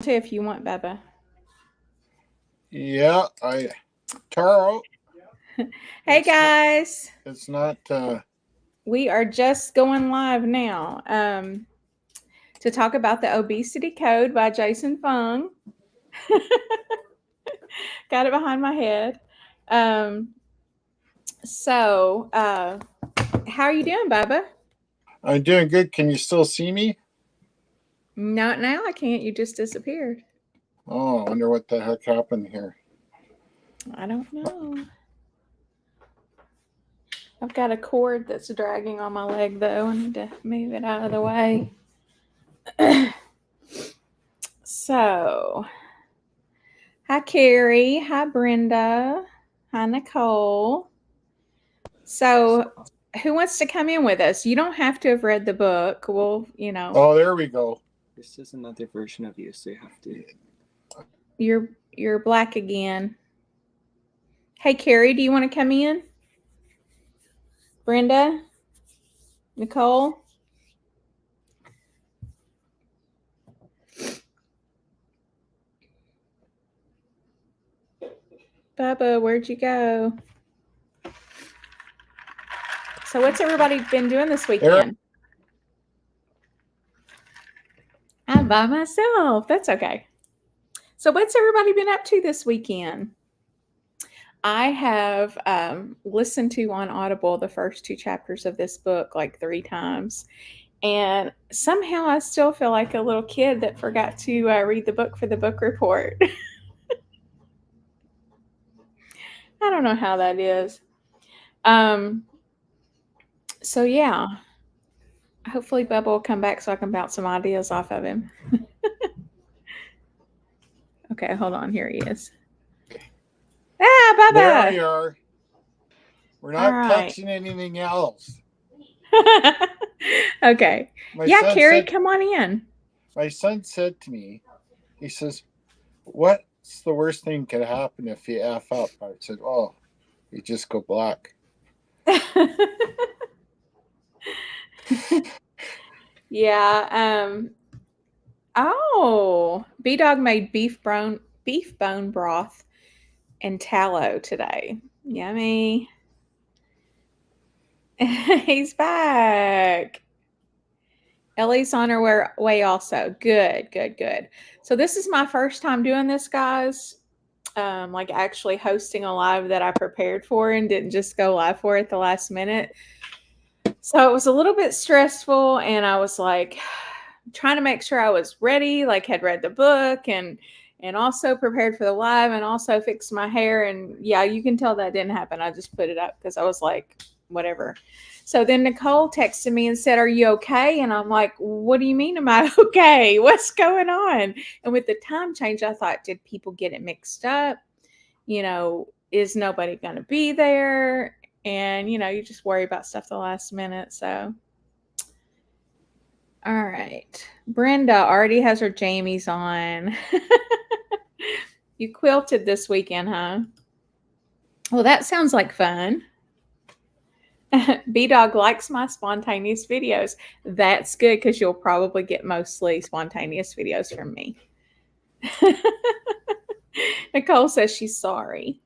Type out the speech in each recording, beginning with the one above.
If you want, Bubba. Yeah, Taro, Hey it's not, guys, it's not, we are just going live now to talk about the Obesity Code by Jason Fung. Got it behind my head. Um, so, how are you doing, Bubba? I'm doing good. Can you still see me? Not now. I can't. You just disappeared. Oh, I wonder what the heck happened here. I don't know. I've got a cord that's dragging on my leg, though. I need to move it out of the way. So, hi, Carrie. Hi, Brenda. Hi, Nicole. So, who wants to come in with us? You don't have to have read the book. Well. Oh, there we go. This is another version of you, so you have to. You're black again. Hey, Carrie, do you want to come in? Brenda, Nicole. Bubba, where'd you go? So, what's everybody been doing this weekend? I'm by myself. That's okay. So, what's everybody been up to this weekend? I have listened to on Audible the first 2 chapters of this book like 3 times. And somehow I still feel like a little kid that forgot to read the book for the book report. I don't know how that is. So, yeah. Hopefully, Bubba will come back so I can bounce some ideas off of him. Okay, hold on. Here he is. Ah, Bubba! There we are. We're not right. touching anything else. Okay. Carrie, come on in. My son said to me, he says, what's the worst thing could happen if you F up? I said, oh, you just go black. Yeah. Oh, B-Dog made beef bone broth and tallow today. Yummy. He's back. Ellie's on her way also. Good. So this is my first time doing this, guys. Like actually hosting a live that I prepared for and didn't just go live for at the last minute. So it was a little bit stressful, and I was like trying to make sure I was ready, like had read the book and also prepared for the live and also fixed my hair. And yeah, you can tell that didn't happen. I just put it up because I was like, whatever. So then Nicole texted me and said, are you okay? And I'm like, what do you mean am I okay? What's going on? And with the time change, I thought, did people get it mixed up? Is nobody going to be there? And, you just worry about stuff the last minute. So, all right. Brenda already has her jammies on. You quilted this weekend, huh? Well, that sounds like fun. B-Dog likes my spontaneous videos. That's good because you'll probably get mostly spontaneous videos from me. Nicole says she's sorry.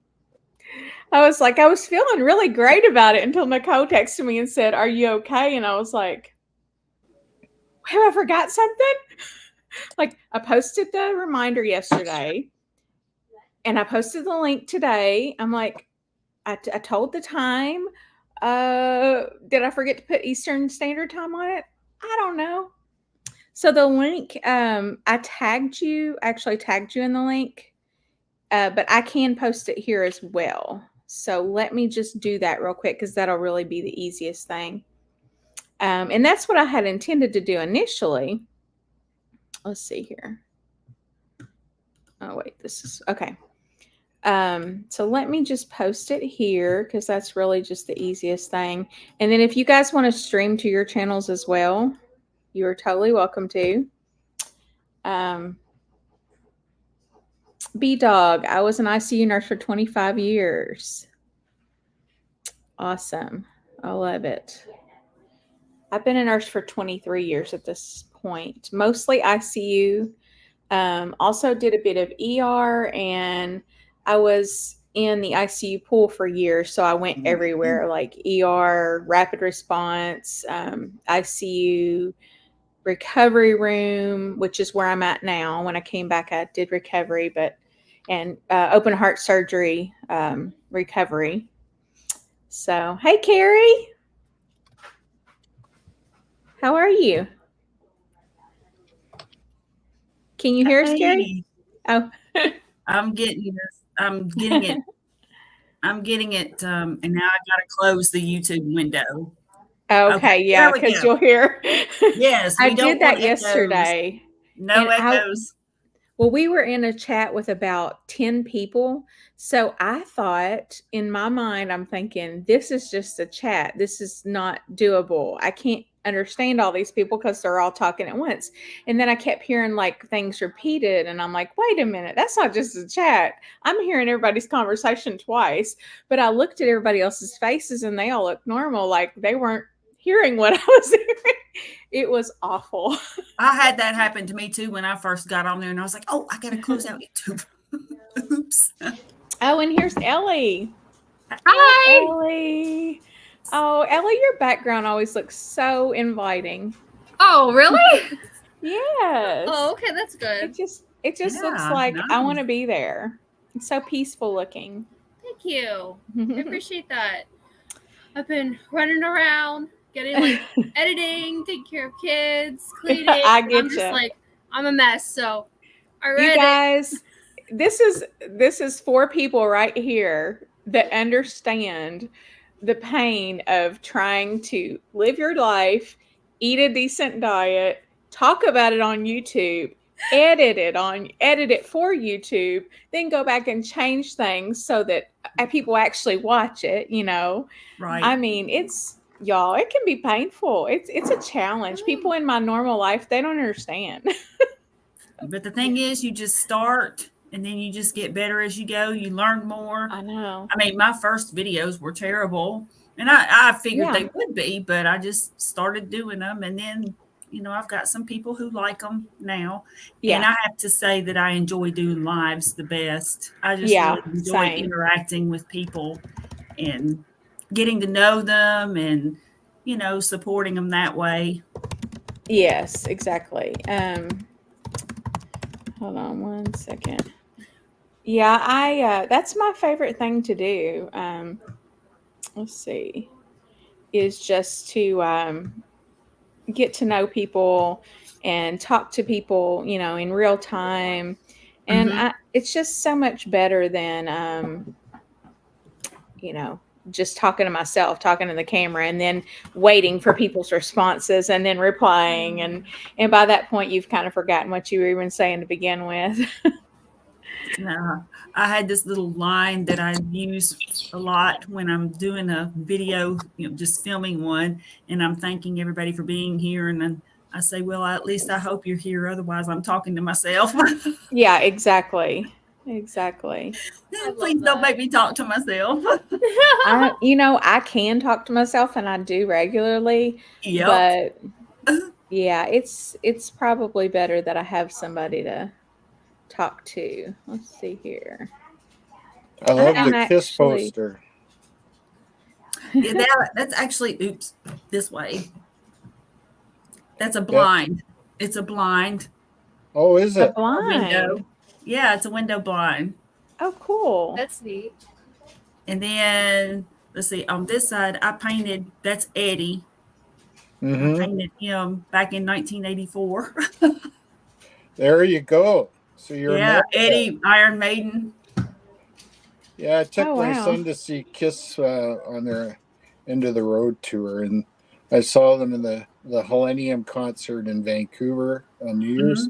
I was feeling really great about it until Nicole texted me and said, are you okay? And I was like, have I forgot something? Like, I posted the reminder yesterday and I posted the link today. I'm like, I told the time. Did I forget to put Eastern Standard Time on it? I don't know. So the link, I actually tagged you in the link, but I can post it here as well. So let me just do that real quick because that'll really be the easiest thing. And that's what I had intended to do initially. Let's see here. Oh, wait, this is okay. So let me just post it here because that's really just the easiest thing. And then if you guys want to stream to your channels as well, you are totally welcome to. B-Dog, I was an ICU nurse for 25 years. Awesome. I love it. I've been a nurse for 23 years at this point, mostly ICU. Also did a bit of ER, and I was in the ICU pool for years. So I went everywhere, like ER, rapid response, ICU, recovery room, which is where I'm at now. When I came back, I did recovery, and open heart surgery recovery. So, hey, Carrie, how are you? Can you hear us, Carrie? Oh, I'm getting this. I'm getting it. I'm getting it. And now I got to close the YouTube window. okay, yeah, because you'll hear. Yes, I we don't did that want echoes. yesterday. No echoes. Well, we were in a chat with about 10 people. So I thought, in my mind, I'm thinking, this is just a chat. This is not doable. I can't understand all these people because they're all talking at once. And then I kept hearing like things repeated. And I'm like, wait a minute, that's not just a chat. I'm hearing everybody's conversation twice. But I looked at everybody else's faces and they all looked normal. Like they weren't hearing what I was hearing. It was awful. I had that happen to me too when I first got on there, and I was like, "Oh, I got to close out YouTube." Oops. Oh, and here's Ellie. Hi, Ellie. Oh, Ellie, your background always looks so inviting. Oh, really? Yes. Oh, okay, that's good. It just looks like nice. I want to be there. It's so peaceful looking. Thank you. I appreciate that. I've been running around, getting like editing, taking care of kids, cleaning. I'm just like, I'm a mess. So I read you guys, this is for people right here that understand the pain of trying to live your life, eat a decent diet, talk about it on YouTube, edit it for YouTube, then go back and change things so that people actually watch it, you know. Right. I mean, y'all, it can be painful. It's a challenge. People in my normal life, they don't understand. But the thing is, you just start and then you just get better as you go. You learn more. I know. I mean, my first videos were terrible, and I figured they would be, but I just started doing them. And then, you know, I've got some people who like them now. Yeah. And I have to say that I enjoy doing lives the best. I just really enjoy interacting with people and getting to know them and, you know, supporting them that way. Yes, exactly. Hold on one second. Yeah, that's my favorite thing to do. Let's see, is just to get to know people and talk to people, you know, in real time. And it's just so much better than, you know, just talking to myself, talking to the camera, and then waiting for people's responses and then replying. And by that point, you've kind of forgotten what you were even saying to begin with. No, I had this little line that I use a lot when I'm doing a video, you know, just filming one, and I'm thanking everybody for being here. And then I say, well, at least I hope you're here. Otherwise, I'm talking to myself. Yeah, exactly. Exactly. Please don't make me talk to myself. I can talk to myself, and I do regularly. Yep. But yeah, it's probably better that I have somebody to talk to. Let's see here. I love the kiss poster. Yeah, that's actually this way. That's a blind. Yep. It's a blind. Oh, is it? A blind. Window. Yeah, it's a window blind. Oh, cool. That's neat. And then let's see, on this side, I painted. That's Eddie. I painted him back in 1984. There you go. So you're Eddie, Iron Maiden. Yeah, I took my son to see Kiss on their End of the Road tour, and I saw them in the Millennium concert in Vancouver on New Year's.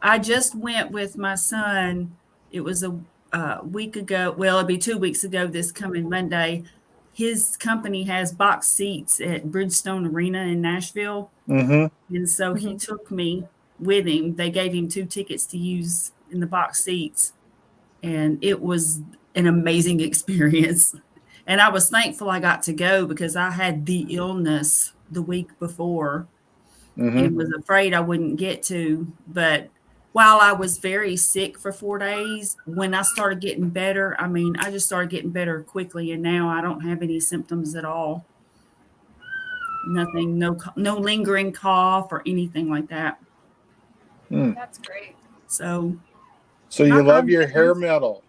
I just went with my son. It was a week ago. Well, it'll be 2 weeks ago this coming Monday. His company has box seats at Bridgestone Arena in Nashville. And so he took me with him. They gave him 2 tickets to use in the box seats. And it was an amazing experience. And I was thankful I got to go because I had the illness the week before. and was afraid I wouldn't get to. But while I was very sick for 4 days, when I started getting better, I mean, I just started getting better quickly, and now I don't have any symptoms at all. Nothing, no lingering cough or anything like that. That's great. So you love your hair metal.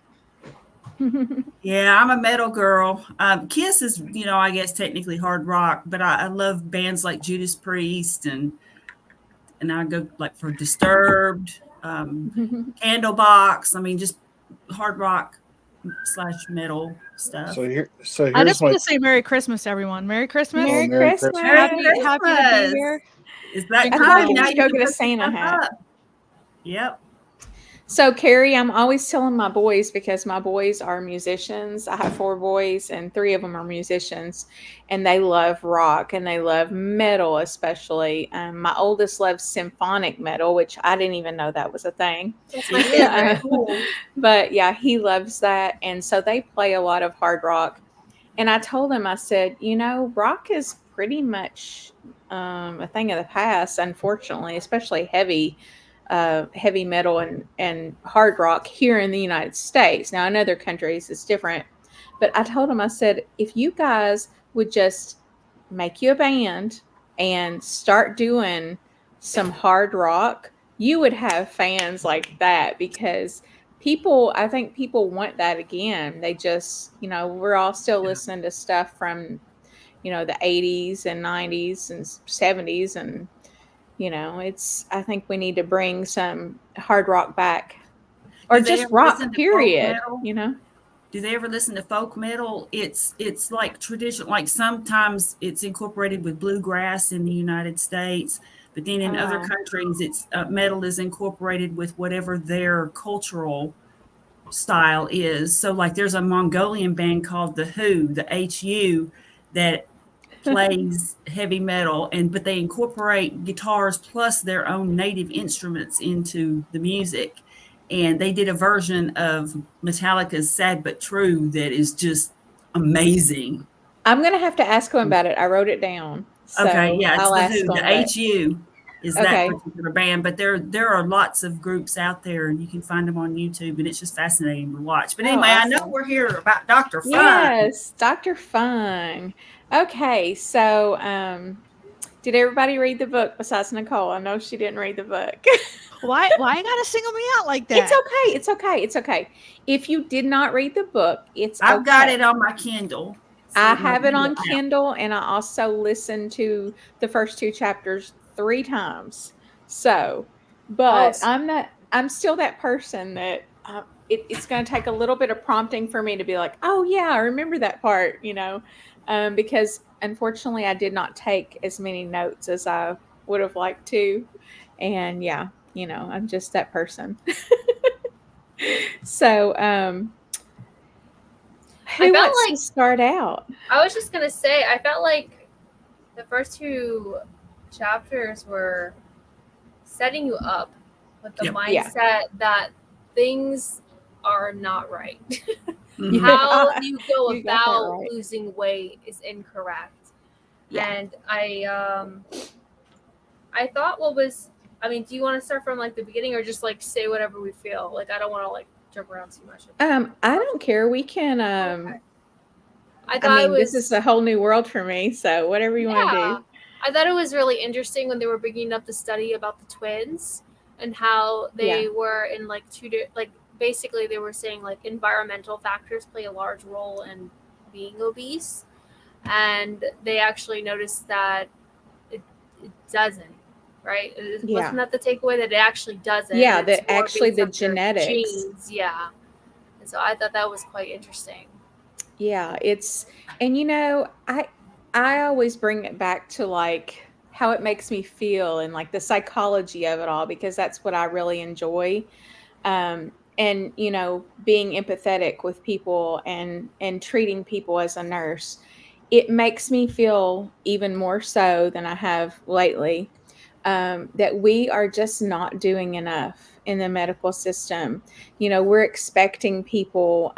Yeah, I'm a metal girl. Kiss is, I guess technically hard rock, but I love bands like Judas Priest and I go like for Disturbed, Candlebox. I mean, just hard rock / metal stuff. So here's I just want to say Merry Christmas, everyone. Merry Christmas. Merry Christmas. Merry Christmas. Happy to be here. Is that I need to go get a Santa hat. Yep. So, Carrie, I'm always telling my boys, because my boys are musicians. I have 4 boys, and 3 of them are musicians, and they love rock and they love metal, especially. My oldest loves symphonic metal, which I didn't even know that was a thing. That's my favorite. But yeah, he loves that. And so they play a lot of hard rock. And I told him, I said, rock is pretty much a thing of the past, unfortunately, especially heavy metal and hard rock here in the United States. Now, in other countries, it's different. But I told him, I said, if you guys would just make you a band and start doing some hard rock, you would have fans like that, because I think people want that again. They just, we're all still listening to stuff from, the 80s and 90s and 70s, and I think we need to bring some hard rock back, or just rock, period. Do they ever listen to folk metal? It's like traditional, like sometimes it's incorporated with bluegrass in the United States, but then in other countries, it's metal is incorporated with whatever their cultural style is. So like there's a Mongolian band called the HU, that plays heavy metal, but they incorporate guitars plus their own native instruments into the music. And they did a version of Metallica's Sad But True that is just amazing. I'm going to have to ask him about it. I wrote it down. So okay, yeah, it's I'll the HU is that particular band, but there are lots of groups out there, and you can find them on YouTube, and it's just fascinating to watch. But anyway, awesome. I know we're here about Dr. Fung. Yes, Dr. Fung. Okay, so did everybody read the book besides Nicole? I know she didn't read the book. Why you gotta single me out like that? It's okay. If you did not read the book, I've got it on my Kindle. So I have it on Kindle, and I also listened to the first 2 chapters 3 times. So, but I'm still that person that it's going to take a little bit of prompting for me to be like, oh yeah, I remember that part, because unfortunately I did not take as many notes as I would have liked to. And yeah, I'm just that person. So, who wants to start out? I was just going to say, I felt like the first 2 chapters were setting you up with the mindset that things are not right. How you go about losing weight is incorrect. Yeah. And I thought do you want to start from like the beginning, or just like say whatever we feel? Like, I don't want to like jump around too much. I don't care. We can okay. This is a whole new world for me, so whatever you want to do. I thought it was really interesting when they were bringing up the study about the twins and how they were in like basically they were saying like environmental factors play a large role in being obese, and they actually noticed that it doesn't, right? Wasn't that the takeaway, that it actually doesn't? Yeah, that actually the genetics. Genes, yeah. And so I thought that was quite interesting. Yeah, I always bring it back to like how it makes me feel and like the psychology of it all, because that's what I really enjoy. And, being empathetic with people and treating people as a nurse, it makes me feel even more so than I have lately, that we are just not doing enough in the medical system. We're expecting people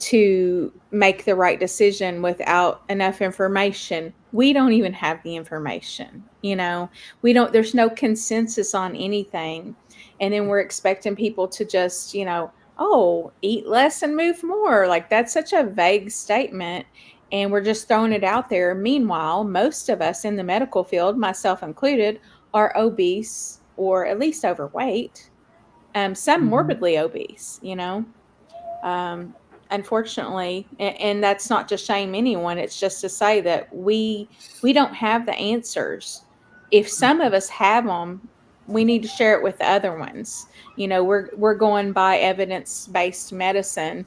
to make the right decision without enough information we don't even have the information. There's no consensus on anything. And then we're expecting people to just, oh, eat less and move more. Like, that's such a vague statement. And we're just throwing it out there. Meanwhile, most of us in the medical field, myself included, are obese or at least overweight. Some morbidly obese, unfortunately, and that's not to shame anyone. It's just to say that we don't have the answers. If some of us have them, we need to share it with the other ones. We're going by evidence-based medicine,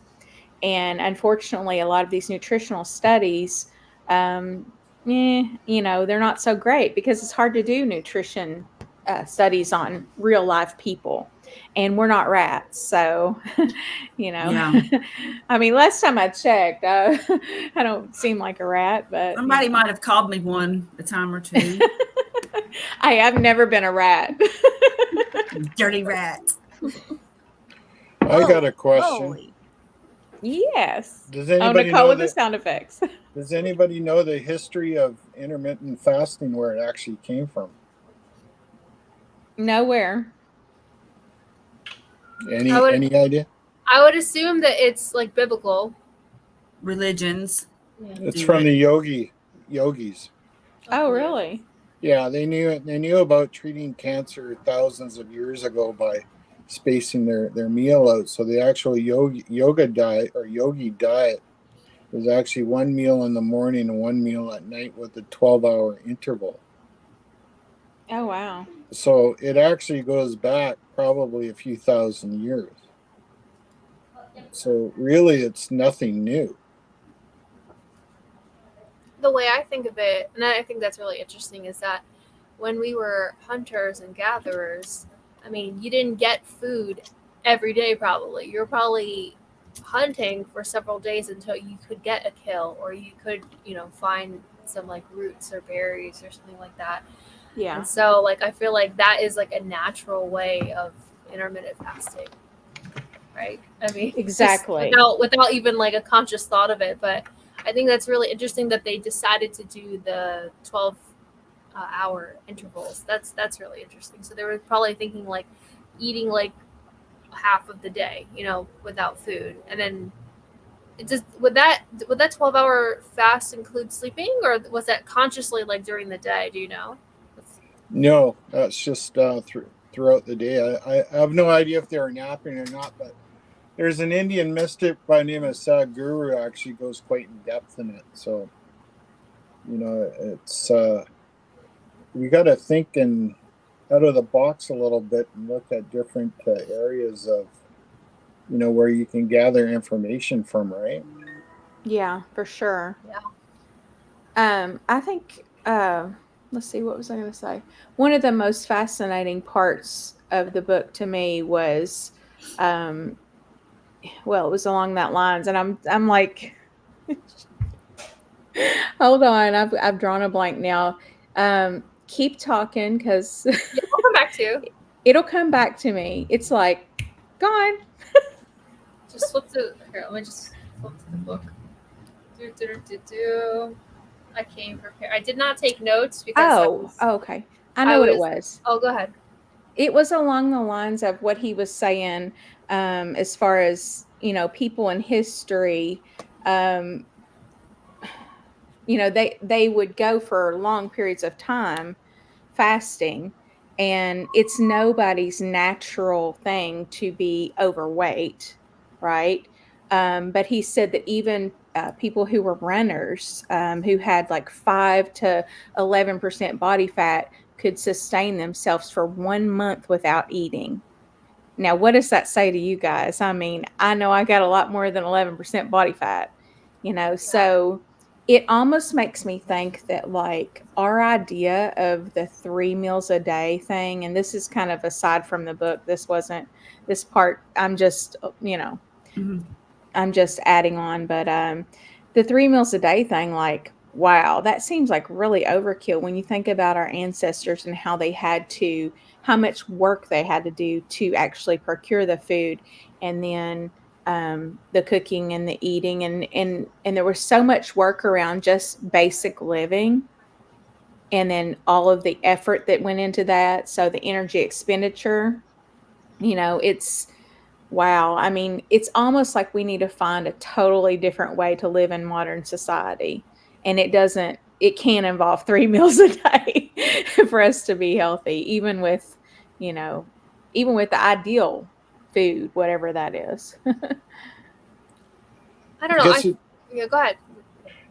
and unfortunately, a lot of these nutritional studies, they're not so great because it's hard to do nutrition studies on real life people, and we're not rats. So, Yeah. I mean, last time I checked, I don't seem like a rat, but somebody might have called me one a time or two. I've never been a rat. Dirty rat. I got a question. Holy. Yes. Does anybody Nicole know with the sound effects. Does anybody know the history of intermittent fasting, where it actually came from? Nowhere. Any idea? I would assume that it's like biblical Religions. It's from the yogis. Oh, really? Yeah, they knew about treating cancer thousands of years ago by spacing their meal out. So the actual yoga diet or yogi diet was actually one meal in the morning and one meal at night with a 12-hour interval. Oh, wow. So it actually goes back probably a few thousand years. So really, it's nothing new. The way I think of it, and I think that's really interesting, is that when we were hunters and gatherers, I mean, you didn't get food every day probably. You were probably hunting for several days until you could get a kill, or you could, find some like roots or berries or something like that. Yeah. And so like I feel like that is like a natural way of intermittent fasting. Right? I mean, exactly. Without even like a conscious thought of it, but I think that's really interesting that they decided to do the 12-hour intervals. That's really interesting. So they were probably thinking like eating like half of the day, without food, and then would that 12-hour fast include sleeping, or was that consciously like during the day? Do you know? No, that's just throughout the day. I have no idea if they were napping or not, but there's an Indian mystic by the name of Sadhguru actually goes quite in depth in it. So, it's we got to think out of the box a little bit and look at different areas of, where you can gather information from, right? Yeah, for sure. Yeah. I think, let's see, what was I going to say? One of the most fascinating parts of the book to me was, well, it was along that lines, and I'm like, hold on, I've drawn a blank now. Keep talking, because I'll come back to you. It'll come back to me. It's like gone. Just flip to here. Let me just flip to the book. I came prepared. I did not take notes because. Okay. I know what it was. Oh, go ahead. It was along the lines of what he was saying, as far as, people in history, they would go for long periods of time fasting, and it's nobody's natural thing to be overweight, right? But he said that even people who were runners, who had like 5 to 11% body fat, could sustain themselves for 1 month without eating. Now, what does that say to you guys? I mean, I know I got a lot more than 11% body fat, so it almost makes me think that like our idea of the 3 meals a day thing, and this is kind of aside from the book, this part, I'm just, I'm just adding on, but the 3 meals a day thing, like, wow, that seems like really overkill when you think about our ancestors and how much work they had to do to actually procure the food, and then the cooking and the eating, and there was so much work around just basic living, and then all of the effort that went into that. So the energy expenditure, it's wow. I mean, it's almost like we need to find a totally different way to live in modern society. And it can involve 3 meals a day for us to be healthy, even with the ideal food, whatever that is. I don't know. Yeah, go ahead.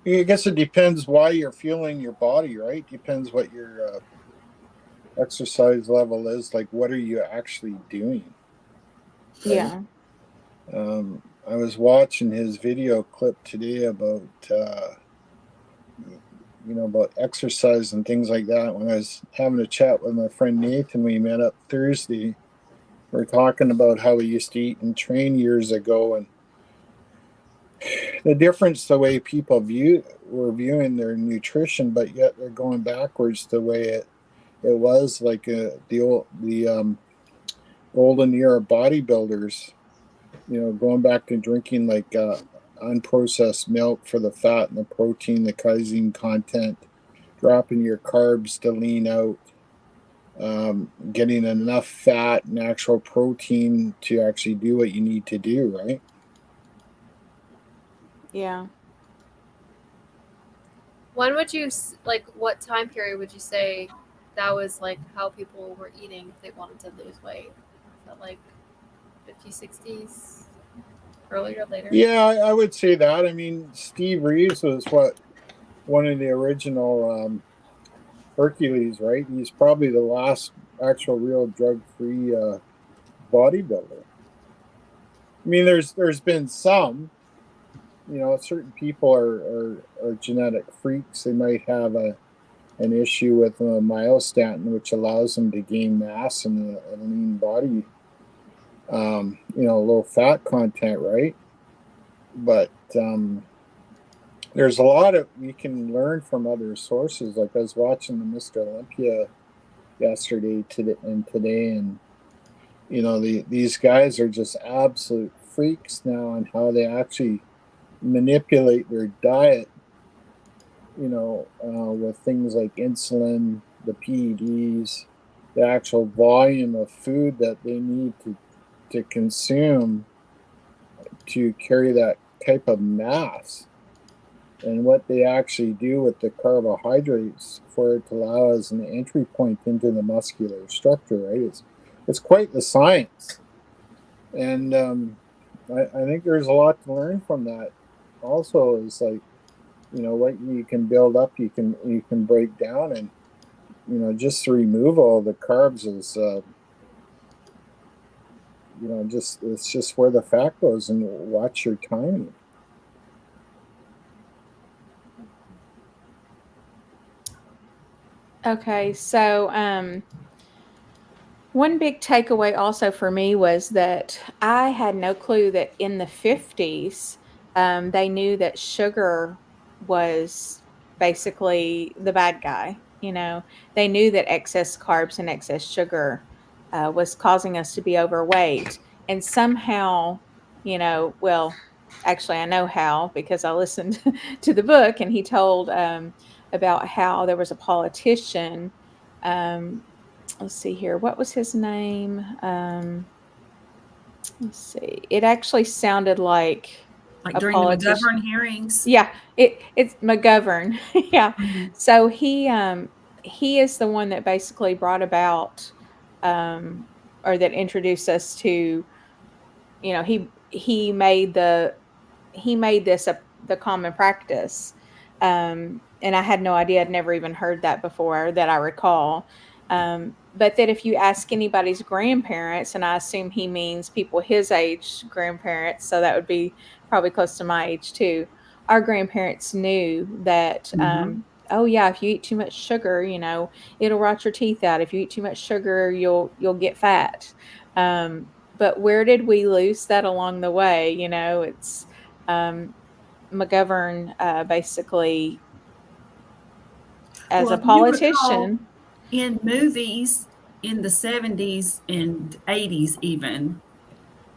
I guess it depends why you're fueling your body, right? Depends what your exercise level is. Like, what are you actually doing? Right? Yeah. I was watching his video clip today about about exercise and things like that. When I was having a chat with my friend Nathan, we met up Thursday. We're talking about how we used to eat and train years ago, and the difference, the way people were viewing their nutrition, but yet they're going backwards the way it was, like the golden era bodybuilders, going back to drinking like unprocessed milk for the fat and the protein, the casein content, dropping your carbs to lean out, getting enough fat and actual protein to actually do what you need to do, right? Yeah. When would you, what time period would you say that was like how people were eating if they wanted to lose weight? Is that like 50s, 60s, earlier, later? Yeah, I would say that. I mean, Steve Reeves was one of the original Hercules, right? He's probably the last actual real drug-free bodybuilder. I mean, there's been some, certain people are genetic freaks. They might have an issue with myostatin, which allows them to gain mass and a lean body, low fat content, right? But there's a lot of we can learn from other sources. Like I was watching the Mr. Olympia yesterday and today, and these guys are just absolute freaks now on how they actually manipulate their diet, with things like insulin, the PEDs, the actual volume of food that they need to consume to carry that type of mass, and what they actually do with the carbohydrates for it to allow as an entry point into the muscular structure, right? It's quite the science. And I think there's a lot to learn from that. Also, is like, what you can build up, you can break down, and just the removal of the carbs is it's just where the fat goes, and watch your timing. Okay, so one big takeaway also for me was that I had no clue that in the 50s, they knew that sugar was basically the bad guy. They knew that excess carbs and excess sugar was causing us to be overweight. And somehow, well, actually, I know how, because I listened to the book, and he told about how there was a politician. Let's see here. What was his name? Let's see. It actually sounded like during the McGovern hearings. Yeah, it's McGovern. Yeah. Mm-hmm. So he is the one that basically brought about or that introduced us to, he made this the common practice. And I had no idea. I'd never even heard that before that I recall. But that if you ask anybody's grandparents, and I assume he means people his age grandparents, so that would be probably close to my age too. Our grandparents knew that, oh yeah, if you eat too much sugar, it'll rot your teeth out. If you eat too much sugar, you'll get fat. But where did we lose that along the way? It's McGovern basically, as a politician. In movies in the 70s and 80s even,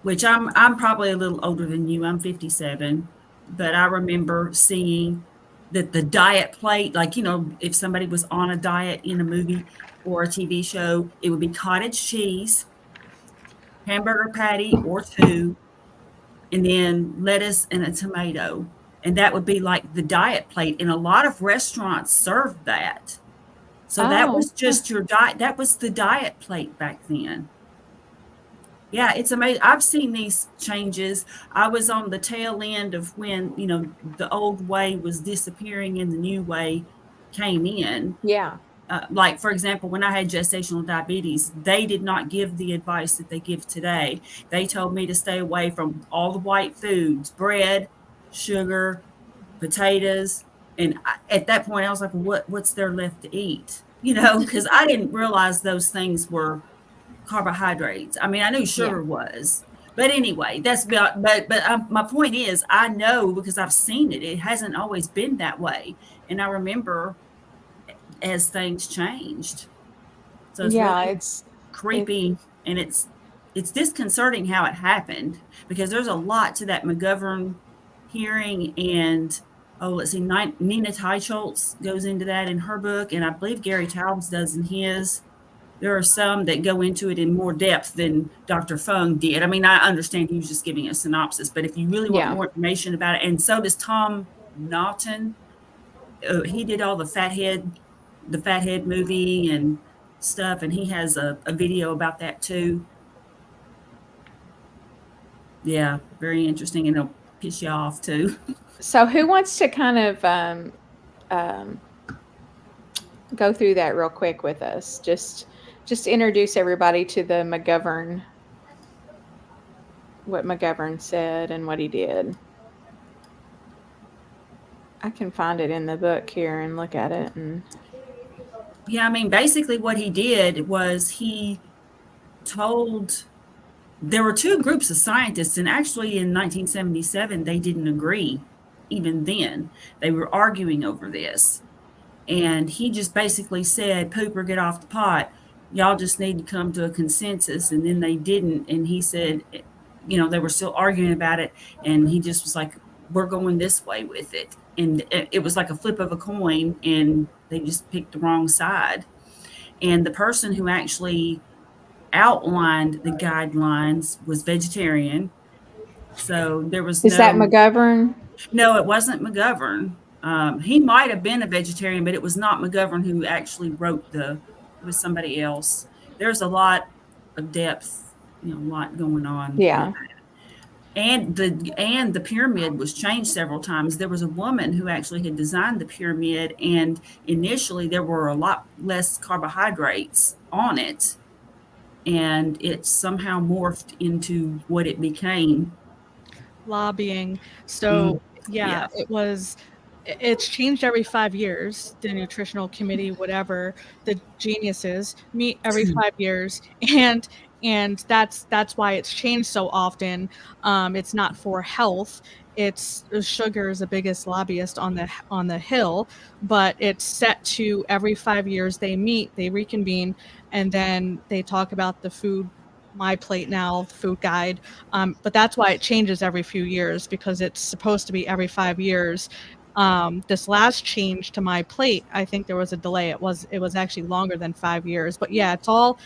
which I'm probably a little older than you. I'm 57, but I remember seeing that the diet plate, like, if somebody was on a diet in a movie or a TV show, it would be cottage cheese, hamburger patty or two, and then lettuce and a tomato. And that would be like the diet plate. And a lot of restaurants served that. So that was just your diet. That was the diet plate back then. Yeah, it's amazing. I've seen these changes. I was on the tail end of when, the old way was disappearing and the new way came in. Yeah. Like, for example, when I had gestational diabetes, they did not give the advice that they give today. They told me to stay away from all the white foods, bread, sugar, potatoes. And at that point, I was like, what's there left to eat? Because I didn't realize those things were carbohydrates. I mean, I knew sugar was, but anyway, that's about, but my point is, I know because I've seen it. It hasn't always been that way. And I remember as things changed. So it's really it's creepy, and it's disconcerting how it happened, because there's a lot to that McGovern hearing. And let's see, Nina Teicholz goes into that in her book, and I believe Gary Taubes does in his. There are some that go into it in more depth than Dr. Fung did. I mean, I understand he was just giving a synopsis, but if you really want more information about it, and so does Tom Naughton. He did all the Fathead movie and stuff, and he has a video about that too. Yeah, very interesting, and it'll piss you off too. So who wants to kind of go through that real quick with us? Just introduce everybody to the McGovern, what McGovern said and what he did. I can find it in the book here and look at it. And yeah, I mean, basically what he did was he told, there were two groups of scientists, and actually in 1977, they didn't agree. Even then, they were arguing over this. And he just basically said, poop or get off the pot. Y'all just need to come to a consensus. And then they didn't. And he said, they were still arguing about it. And he just was like, we're going this way with it. And it was like a flip of a coin, and they just picked the wrong side. And the person who actually outlined the guidelines was vegetarian. So there was Is that McGovern? No, it wasn't McGovern. He might have been a vegetarian, but it was not McGovern who actually wrote it was somebody else. There's a lot of depth, a lot going on. Yeah. And the pyramid was changed several times. There was a woman who actually had designed the pyramid, and initially there were a lot less carbohydrates on it, and it somehow morphed into what it became. Lobbying. So it's changed every 5 years. The nutritional committee, whatever, the geniuses meet every 5 years, and that's why it's changed so often. It's not for health. It's sugar is the biggest lobbyist on the Hill, but it's set to every 5 years they meet, they reconvene, and then they talk about the food. My Plate now, the food guide, but that's why it changes every few years, because it's supposed to be every 5 years. This last change to My Plate, I think there was a delay. It was actually longer than 5 years. But yeah, it's all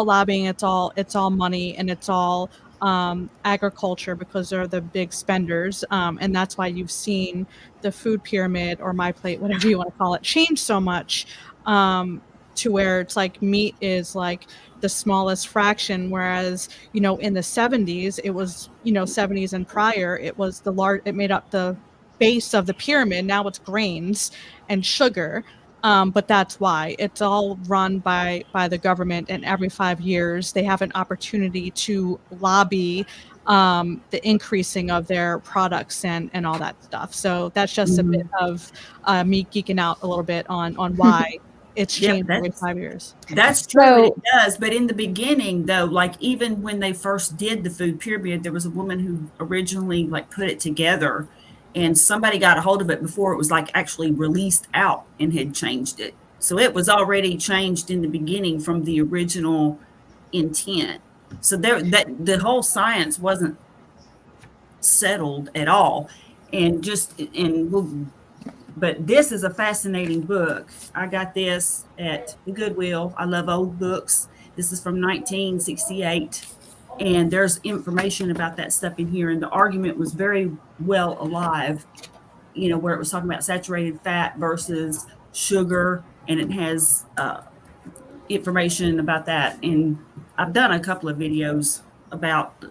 lobbying. It's all money, and it's all agriculture, because they're the big spenders. And that's why you've seen the food pyramid, or My Plate, whatever you want to call it, change so much, to where it's like meat is like the smallest fraction, whereas in the 70s it was 70s and prior, it was it made up the base of the pyramid. Now it's grains and sugar, but that's why it's all run by the government, and every 5 years they have an opportunity to lobby the increasing of their products and all that stuff. So that's just a bit of me geeking out a little bit on why it's changed every 5 years. That's true. It does. But in the beginning, though, like even when they first did the food pyramid, there was a woman who originally put it together, and somebody got a hold of it before it was actually released out and had changed it. So it was already changed in the beginning from the original intent. So the whole science wasn't settled at all. And But this is a fascinating book. I got this at the Goodwill. I love old books. This is from 1968. And there's information about that stuff in here. And the argument was very well alive, where it was talking about saturated fat versus sugar. And it has information about that. And I've done a couple of videos about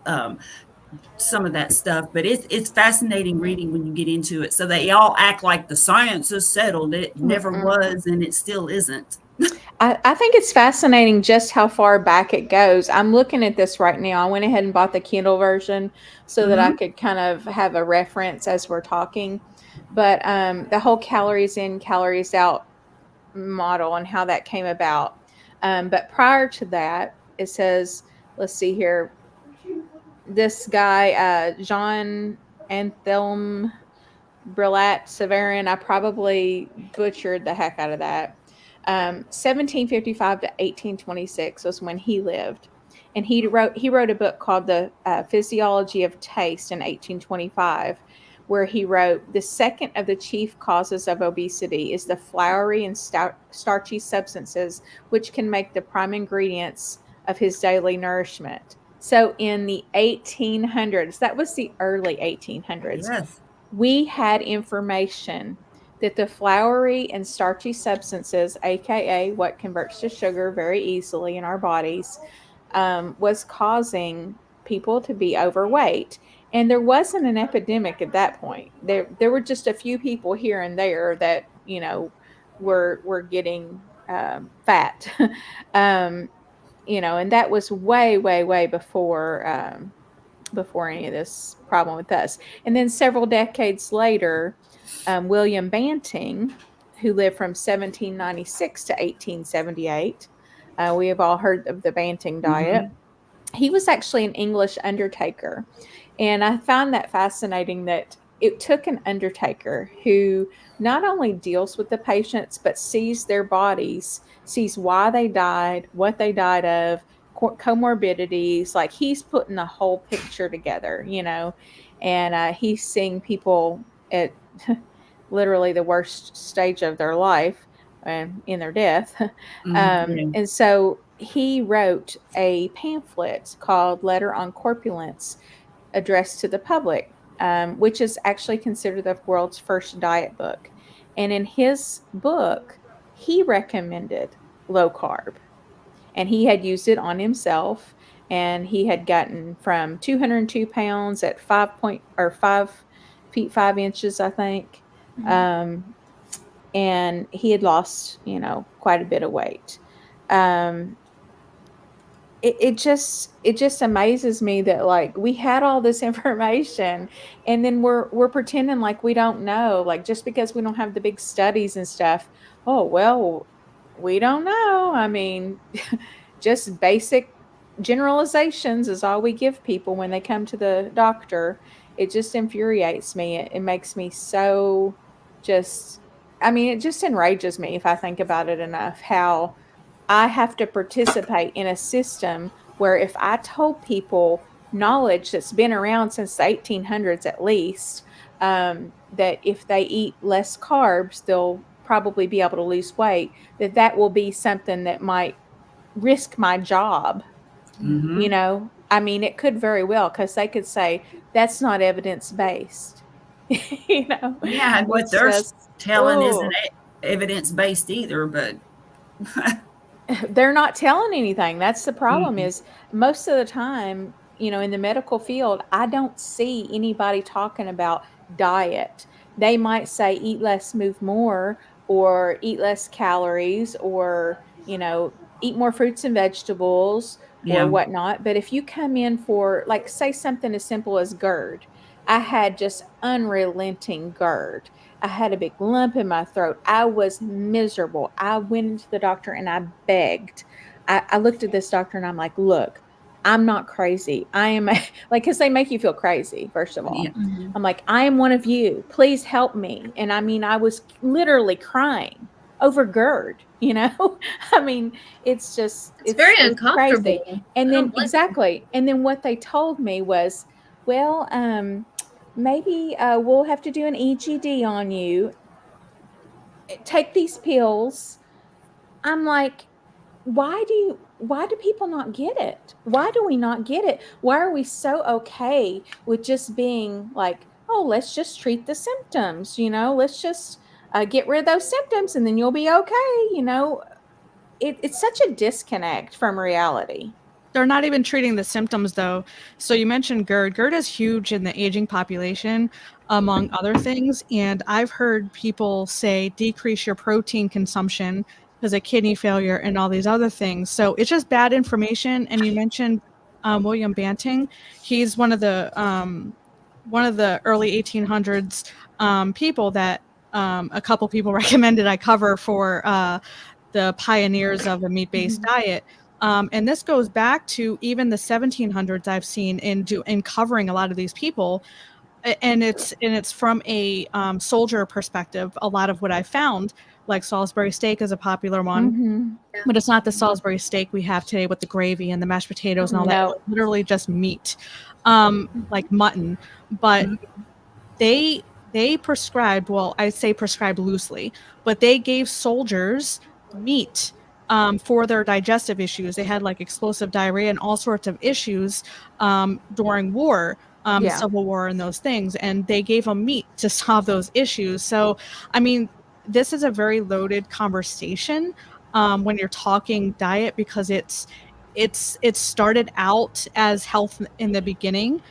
some of that stuff, but it's fascinating reading when you get into it. So they all act like the science is settled. It never was, and it still isn't. I think it's fascinating just how far back it goes. I'm looking at this right now. I went ahead and bought the Kindle version so that I could kind of have a reference as we're talking. But the whole calories in, calories out model and how that came about. But prior to that, it says, let's see here, this guy, Jean Anthelme Brillat Severin, I probably butchered the heck out of that. 1755 to 1826 was when he lived. And he wrote a book called The Physiology of Taste in 1825, where he wrote, the second of the chief causes of obesity is the floury and starchy substances, which can make the prime ingredients of his daily nourishment. So in the 1800s, that was the early 1800s, Yes. we had information that the floury and starchy substances, aka what converts to sugar very easily in our bodies, was causing people to be overweight. And there wasn't an epidemic at that point. There were just a few people here and there that were getting fat. And that was way before any of this problem with us. And then several decades later, William Banting, who lived from 1796 to 1878, we have all heard of the Banting diet. He was actually an English undertaker. And I found that fascinating that it took an undertaker who not only deals with the patients, but sees their bodies, sees why they died, what they died of, comorbidities. Like, he's putting the whole picture together, and he's seeing people at literally the worst stage of their life and in their death. And so he wrote a pamphlet called Letter on Corpulence, addressed to the public, which is actually considered the world's first diet book. And in his book, he recommended low carb, and he had used it on himself. And he had gotten from 202 pounds at 5 feet 5 inches, I think. And he had lost, quite a bit of weight. It just amazes me that, like, we had all this information, and then we're pretending like we don't know, like, just because we don't have the big studies and stuff. Oh, well, we don't know. I mean, just basic generalizations is all we give people when they come to the doctor. It just infuriates me. It makes me so it just enrages me if I think about it enough, how I have to participate in a system where if I told people knowledge that's been around since the 1800s at least, that if they eat less carbs, they'll probably be able to lose weight, that will be something that might risk my job. It could very well, because they could say that's not evidence-based. Yeah, and what they're telling isn't evidence-based either, but they're not telling anything. That's the problem. Is most of the time, in the medical field, I don't see anybody talking about diet. They might say eat less, move more, or eat less calories, or eat more fruits and vegetables, or whatnot. But if you come in for, like, say something as simple as GERD, I had just unrelenting GERD. I had a big lump in my throat. I was miserable. I went into the doctor and I begged. I looked at this doctor and I'm like, look, I'm not crazy. I am because they make you feel crazy, first of all. Yeah. I'm like, I am one of you. Please help me. And I was literally crying over GERD, it's just, it's very uncomfortable. Crazy. And then exactly. And then what they told me was, well, maybe we'll have to do an EGD on you. take these pills. I'm like, why do people not get it? Why do we not get it? Why are we so okay with just being like, oh, let's just treat the symptoms, let's just get rid of those symptoms and then you'll be okay. It's such a disconnect from reality. They're not even treating the symptoms, though. So you mentioned GERD. GERD is huge in the aging population, among other things. And I've heard people say decrease your protein consumption because of kidney failure and all these other things. So it's just bad information. And you mentioned William Banting. He's one of the early 1800s people that a couple people recommended I cover for the pioneers of a meat-based diet. And this goes back to even the 1700s. I've seen in covering a lot of these people, and it's from a soldier perspective. A lot of what I found, like Salisbury steak, is a popular one, but it's not the Salisbury steak we have today with the gravy and the mashed potatoes and all that. It's literally just meat, like mutton. But they prescribed. Well, I say prescribed loosely, but they gave soldiers meat for their digestive issues. They had like explosive diarrhea and all sorts of issues during war, Civil War and those things. And they gave them meat to solve those issues. So, I mean, this is a very loaded conversation when you're talking diet, because it started out as health in the beginning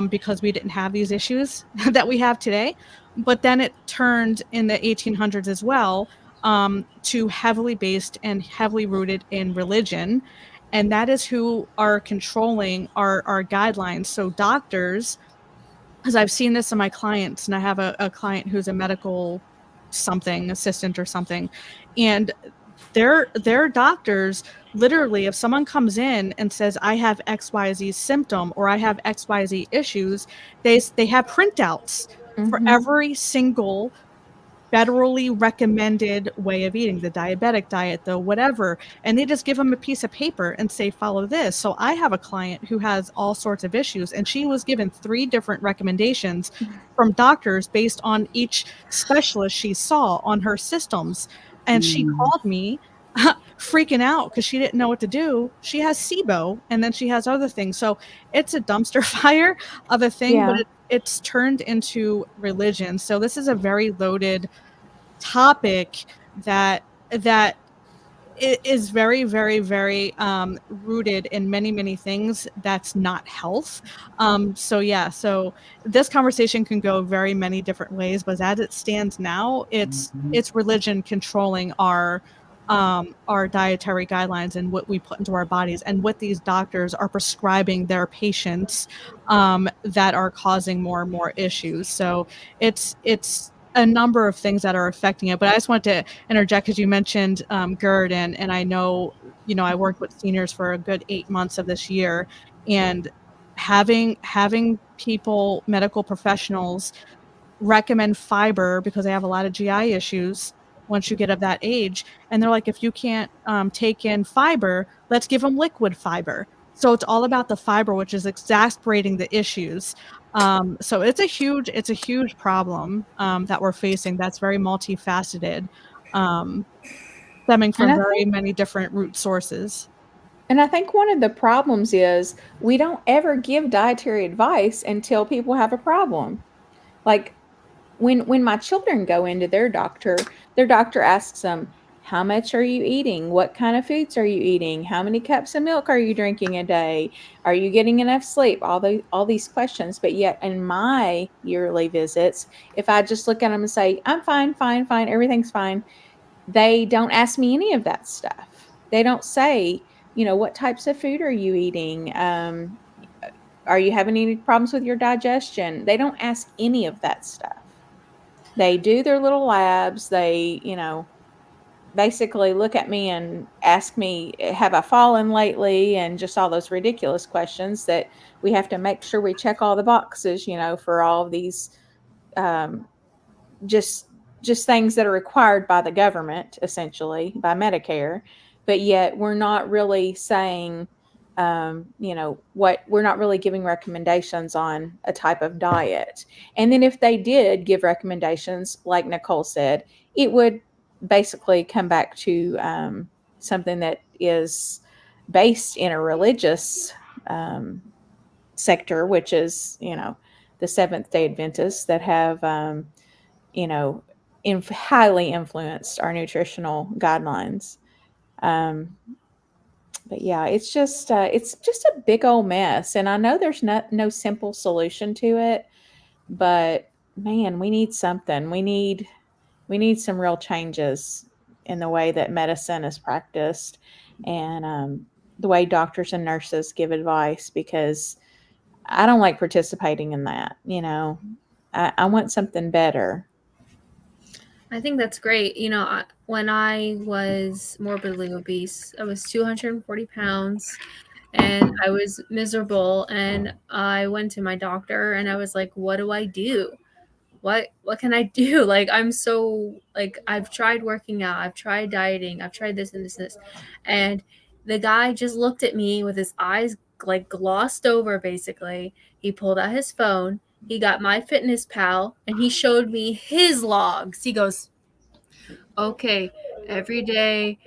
because we didn't have these issues that we have today. But then it turned in the 1800s as well to heavily based and heavily rooted in religion. And that is who are controlling our guidelines. So doctors, because I've seen this in my clients, and I have a client who's a medical something assistant or something, and their doctors, literally, if someone comes in and says, I have XYZ symptom or I have XYZ issues, they have printouts for every single federally recommended way of eating, the diabetic diet, the whatever, and they just give them a piece of paper and say, follow this. So I have a client who has all sorts of issues, and she was given 3 different recommendations from doctors based on each specialist she saw on her systems. And she called me freaking out because she didn't know what to do. She has SIBO, and then she has other things. So it's a dumpster fire of a thing, but it's turned into religion. So this is a very loaded topic that is very, very, very rooted in many, many things that's not health. So this conversation can go very many different ways, but as it stands now, it's religion controlling our dietary guidelines and what we put into our bodies, and what these doctors are prescribing their patients that are causing more and more issues. So it's a number of things that are affecting it. But I just wanted to interject because you mentioned GERD, and I know, I worked with seniors for a good 8 months of this year, and having people, medical professionals, recommend fiber because they have a lot of GI issues once you get of that age. And they're like, if you can't take in fiber, let's give them liquid fiber. So it's all about the fiber, which is exacerbating the issues. So it's a huge problem that we're facing. That's very multifaceted, stemming from very many different root sources. And I think one of the problems is we don't ever give dietary advice until people have a problem. Like when my children go into their doctor asks them, how much are you eating? What kind of foods are you eating? How many cups of milk are you drinking a day? Are you getting enough sleep? All these questions. But yet in my yearly visits, if I just look at them and say, I'm fine, everything's fine, they don't ask me any of that stuff. They don't say, what types of food are you eating? Are you having any problems with your digestion? They don't ask any of that stuff. They do their little labs. They, basically look at me and ask me, have I fallen lately? And just all those ridiculous questions that we have to make sure we check all the boxes, for all of these just things that are required by the government, essentially by Medicare. But yet we're not really saying, what we're not really giving recommendations on a type of diet. And then if they did give recommendations, like Nicole said, it would basically come back to something that is based in a religious sector, which is, the Seventh-day Adventists that have, highly influenced our nutritional guidelines. But yeah, it's just a big old mess, and I know there's no simple solution to it, but man, we need something. We need some real changes in the way that medicine is practiced, and the way doctors and nurses give advice, because I don't like participating in that. I want something better. I think that's great. When I was morbidly obese, I was 240 pounds and I was miserable. And I went to my doctor and I was like, what do I do? What can I do? Like, I'm so, like, I've tried working out, I've tried dieting, I've tried this and this and this. And the guy just looked at me with his eyes like glossed over, basically. He pulled out his phone. He got my Fitness Pal and he showed me his logs. He goes, okay, every day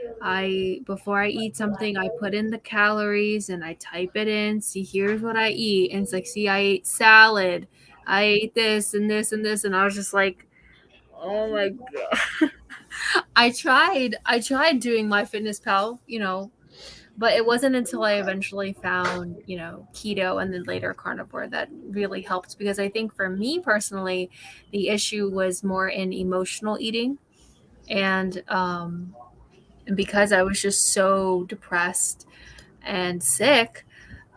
before I eat something, I put in the calories and I type it in. See, here's what I eat. And it's like, see, I ate salad. I ate this and this and this. And I was just like, oh my God. I tried doing my Fitness Pal, but it wasn't until I eventually found, keto and then later carnivore that really helped, because I think for me personally, the issue was more in emotional eating. And because I was just so depressed and sick,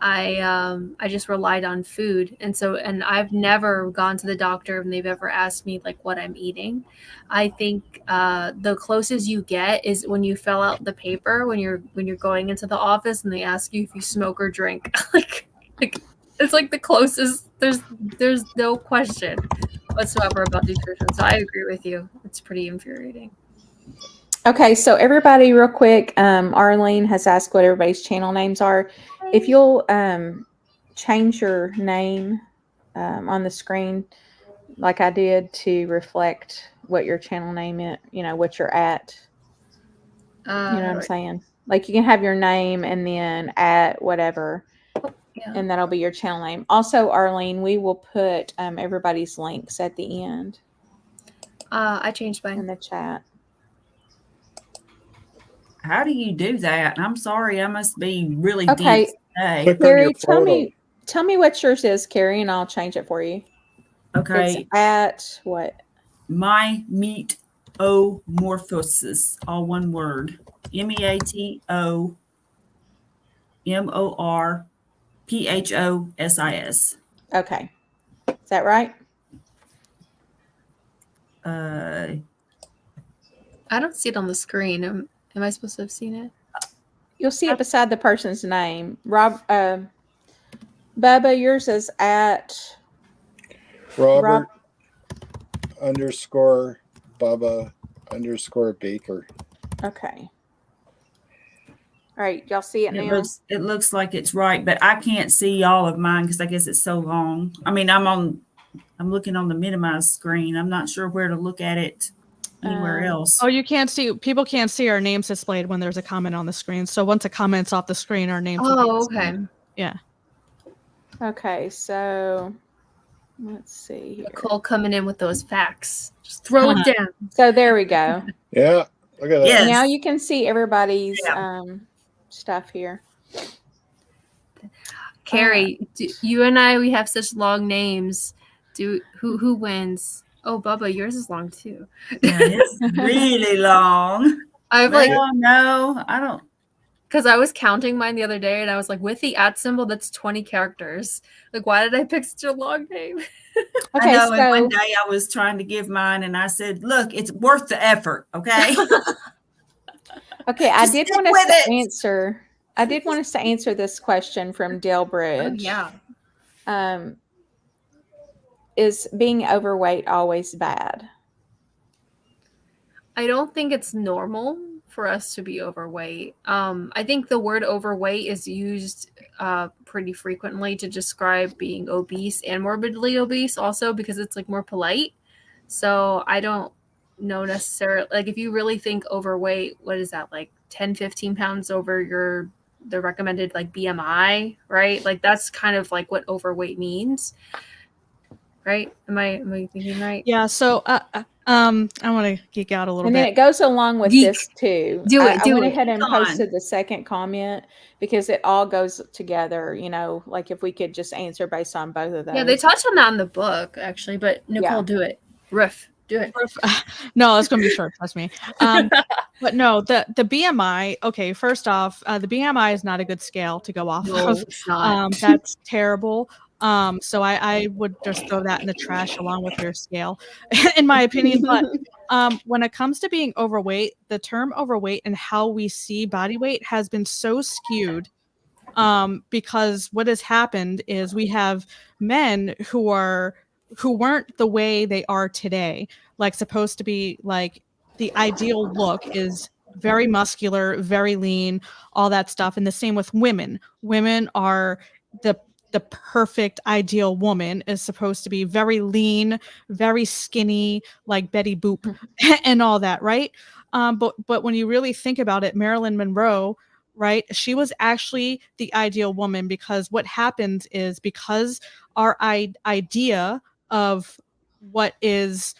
I just relied on food. And I've never gone to the doctor and they've ever asked me like what I'm eating. I think the closest you get is when you fill out the paper when you're going into the office and they ask you if you smoke or drink. like it's like the closest. There's no question whatsoever about nutrition. So I agree with you. It's pretty infuriating. Okay, so everybody, real quick, Arlene has asked what everybody's channel names are. If you'll change your name on the screen, like I did, to reflect what your channel name is, what you're at. You know what I'm saying? Like, you can have your name and then at whatever, and that'll be your channel name. Also, Arlene, we will put everybody's links at the end. I changed mine in the chat. How do you do that? I'm sorry, I must be really Okay. deep today. Click on Carrie, your photo. tell me what yours is, Carrie, and I'll change it for you. Okay. It's at what? My meat o morphosis, all one word. MEATOMORPHOSIS. Okay. Is that right? I don't see it on the screen. Am I supposed to have seen it? You'll see it beside the person's name. Bubba, yours is at Robert _ Bubba _ Baker. Okay. All right, y'all see it now? It looks like it's right, but I can't see all of mine because I guess it's so long. I mean, I'm looking on the minimized screen. I'm not sure where to look at it anywhere else. Oh, people can't see our names displayed when there's a comment on the screen. So once a comment's off the screen, our names will be displayed. Yeah. Okay, so let's see here. Nicole coming in with those facts. Just throw it down. So there we go. Yeah, look at that. Yes. Now you can see everybody's stuff here. Carrie, you and I, we have such long names. Who wins? Oh, Bubba, yours is long too. Yeah, it's really long. No, I don't. Because I was counting mine the other day and I was like, with the @ symbol, that's 20 characters. Like, why did I pick such a long name? Okay, I know, and one day I was trying to give mine and I said, look, it's worth the effort, okay? Okay, I did want us to answer this question from Dale Bridge. Oh, yeah. Is being overweight always bad? I don't think it's normal for us to be overweight. I think the word overweight is used pretty frequently to describe being obese and morbidly obese also, because it's like more polite. So I don't know necessarily, like if you really think overweight, what is that, like 10, 15 pounds over the recommended like BMI, right? Like that's kind of like what overweight means. Right? Am I thinking right? Yeah. So, I want to geek out a little And bit. then it goes along with this too. I went ahead and posted the second comment because it all goes together. Like if we could just answer based on both of those. Yeah, they touch on that in the book actually, but Nicole, do it. Riff, do it. No, it's going to be short. Trust me. But no, the BMI. Okay, first off, the BMI is not a good scale to go off of. It's not. That's terrible. So I would just throw that in the trash along with your scale, in my opinion. But when it comes to being overweight, the term overweight and how we see body weight has been so skewed, because what has happened is we have men who weren't the way they are today, like supposed to be like the ideal look is very muscular, very lean, all that stuff. And the same with women. Women are the perfect ideal woman is supposed to be very lean, very skinny, like Betty Boop and all that, right? But when you really think about it, Marilyn Monroe, right? She was actually the ideal woman, because what happens is, because our idea of what is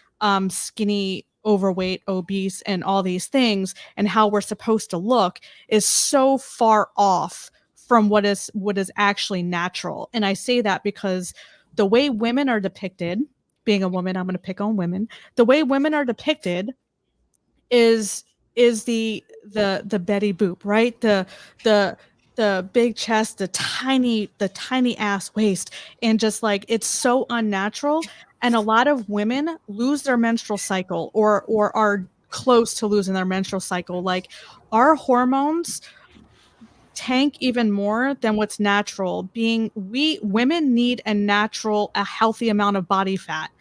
skinny, overweight, obese, and all these things, and how we're supposed to look is so far off from what is actually natural. And I say that because the way women are depicted, being a woman, I'm going to pick on women. The way women are depicted is the Betty Boop, right? The big chest, the tiny ass waist, and just like it's so unnatural. And a lot of women lose their menstrual cycle or are close to losing their menstrual cycle. Like our hormones tank even more than what's natural. Women need a healthy amount of body fat.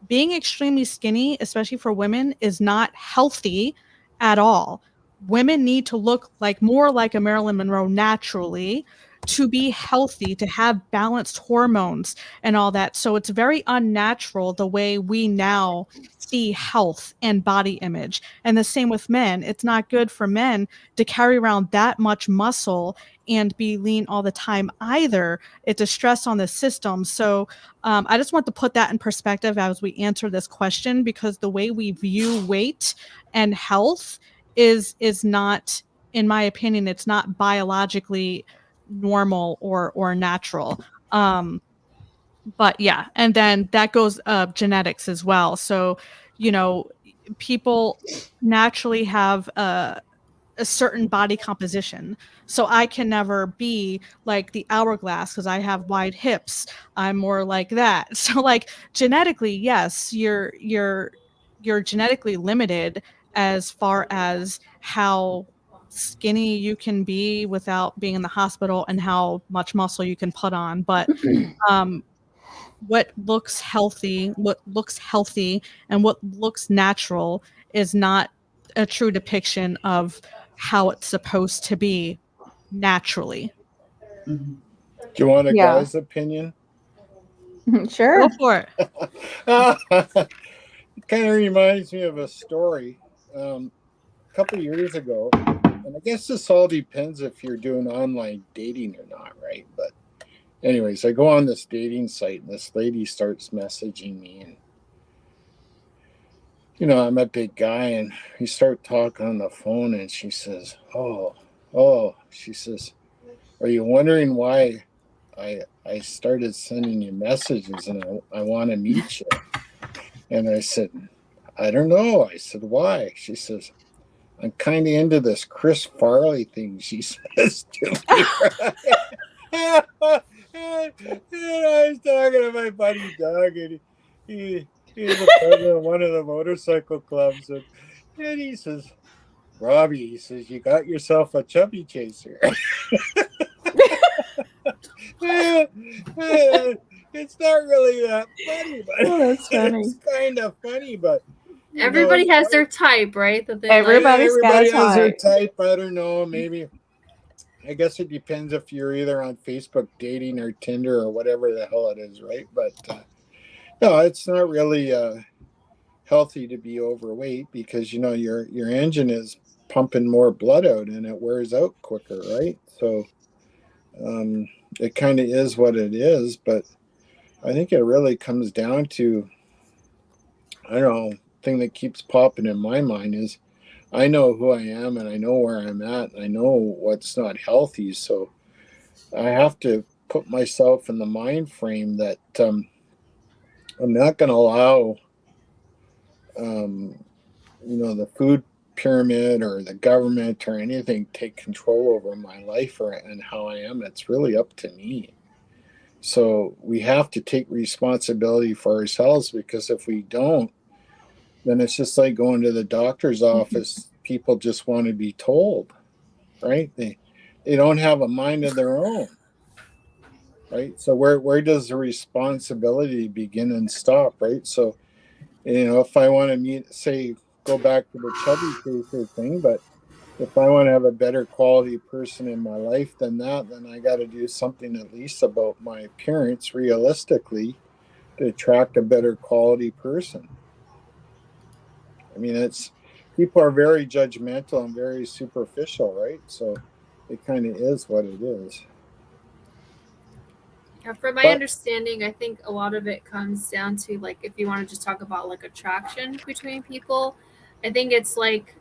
Being extremely skinny, especially for women, is not healthy at all. Women need to look more like a Marilyn Monroe naturally to be healthy, to have balanced hormones and all that. So it's very unnatural the way we now see health and body image. And the same with men. It's not good for men to carry around that much muscle and be lean all the time either. It's a stress on the system. So I just want to put that in perspective as we answer this question, because the way we view weight and health is not, in my opinion, it's not biologically normal or natural. But yeah, and then that goes genetics as well. So, people naturally have a certain body composition. So I can never be like the hourglass because I have wide hips. I'm more like that. So genetically, yes, you're genetically limited as far as how skinny you can be without being in the hospital and how much muscle you can put on. But what looks healthy and what looks natural is not a true depiction of how it's supposed to be naturally. Do you want a guy's opinion? Sure. Go for it. It kind of reminds me of a story. A couple years ago, and I guess this all depends if you're doing online dating or not, right? But anyways, I go on this dating site and this lady starts messaging me, and I'm a big guy, and we start talking on the phone, and she says, she says, are you wondering why I started sending you messages and I want to meet you? And I said, I don't know. I said, why? She says, I'm kind of into this Chris Farley thing, she says to me. And I was talking to my buddy Doug, and he's the president of one of the motorcycle clubs, and he says, Robbie, he says, you got yourself a chubby chaser. It's not really that funny, but that's funny. It's kind of funny. But Everybody has their type, right? That they everybody has their type. I don't know. Maybe. I guess it depends if you're either on Facebook dating or Tinder or whatever the hell it is, right? But no, it's not really healthy to be overweight because your engine is pumping more blood out and it wears out quicker, right? So it kind of is what it is, but I think it really comes down to, I don't know, thing that keeps popping in my mind is I know who I am and I know where I'm at and I know what's not healthy. So I have to put myself in the mind frame that I'm not going to allow, the food pyramid or the government or anything take control over my life and how I am. It's really up to me. So we have to take responsibility for ourselves because if we don't, then it's just like going to the doctor's office. People just want to be told, right? They don't have a mind of their own, right? So where does the responsibility begin and stop, right? So, if I want to go back to the chubby chaser thing, but if I want to have a better quality person in my life than that, then I got to do something at least about my appearance realistically to attract a better quality person. I mean, people are very judgmental and very superficial, right? So it kind of is what it is. Yeah, from my understanding, I think a lot of it comes down to, like, if you want to just talk about like attraction between people, I think it's like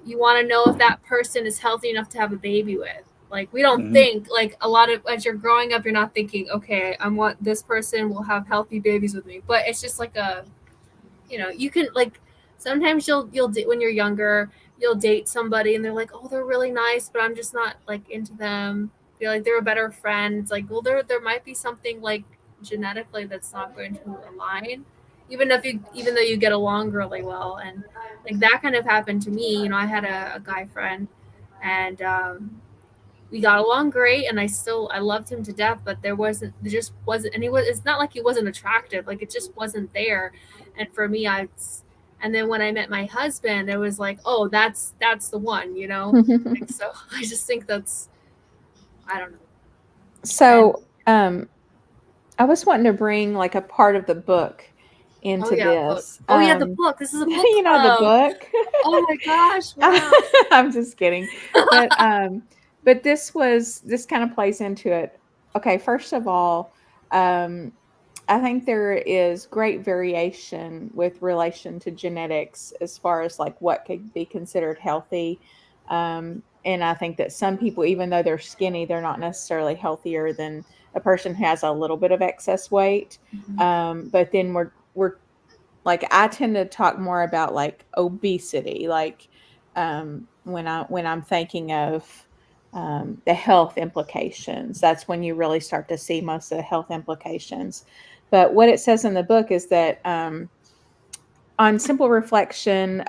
you want to know if that person is healthy enough to have a baby with. Like, we don't think, like, a lot of, as you're growing up, you're not thinking, okay, I want this person will have healthy babies with me. But it's just like you can, like, sometimes you'll when you're younger, you'll date somebody and they're like, oh, they're really nice, but I'm just not like into them. Feel like they're a better friend. It's like, well, there might be something like genetically that's not going to align, even though you get along really well. And like that kind of happened to me. I had a guy friend, and we got along great, and I loved him to death, but there just wasn't, and it's not like he wasn't attractive, like it just wasn't there. And for me, and then when I met my husband, it was like, oh, that's the one, Like, so I just think I don't know. So, I was wanting to bring like a part of the book into this. The book. This is a book. The book. Oh my gosh! Wow. I'm just kidding, but this kind of plays into it. Okay, first of all, I think there is great variation with relation to genetics as far as like what could be considered healthy. And I think that some people, even though they're skinny, they're not necessarily healthier than a person who has a little bit of excess weight. But then we're like, I tend to talk more about like obesity, like when I'm thinking of the health implications. That's when you really start to see most of the health implications. But what it says in the book is that on simple reflection,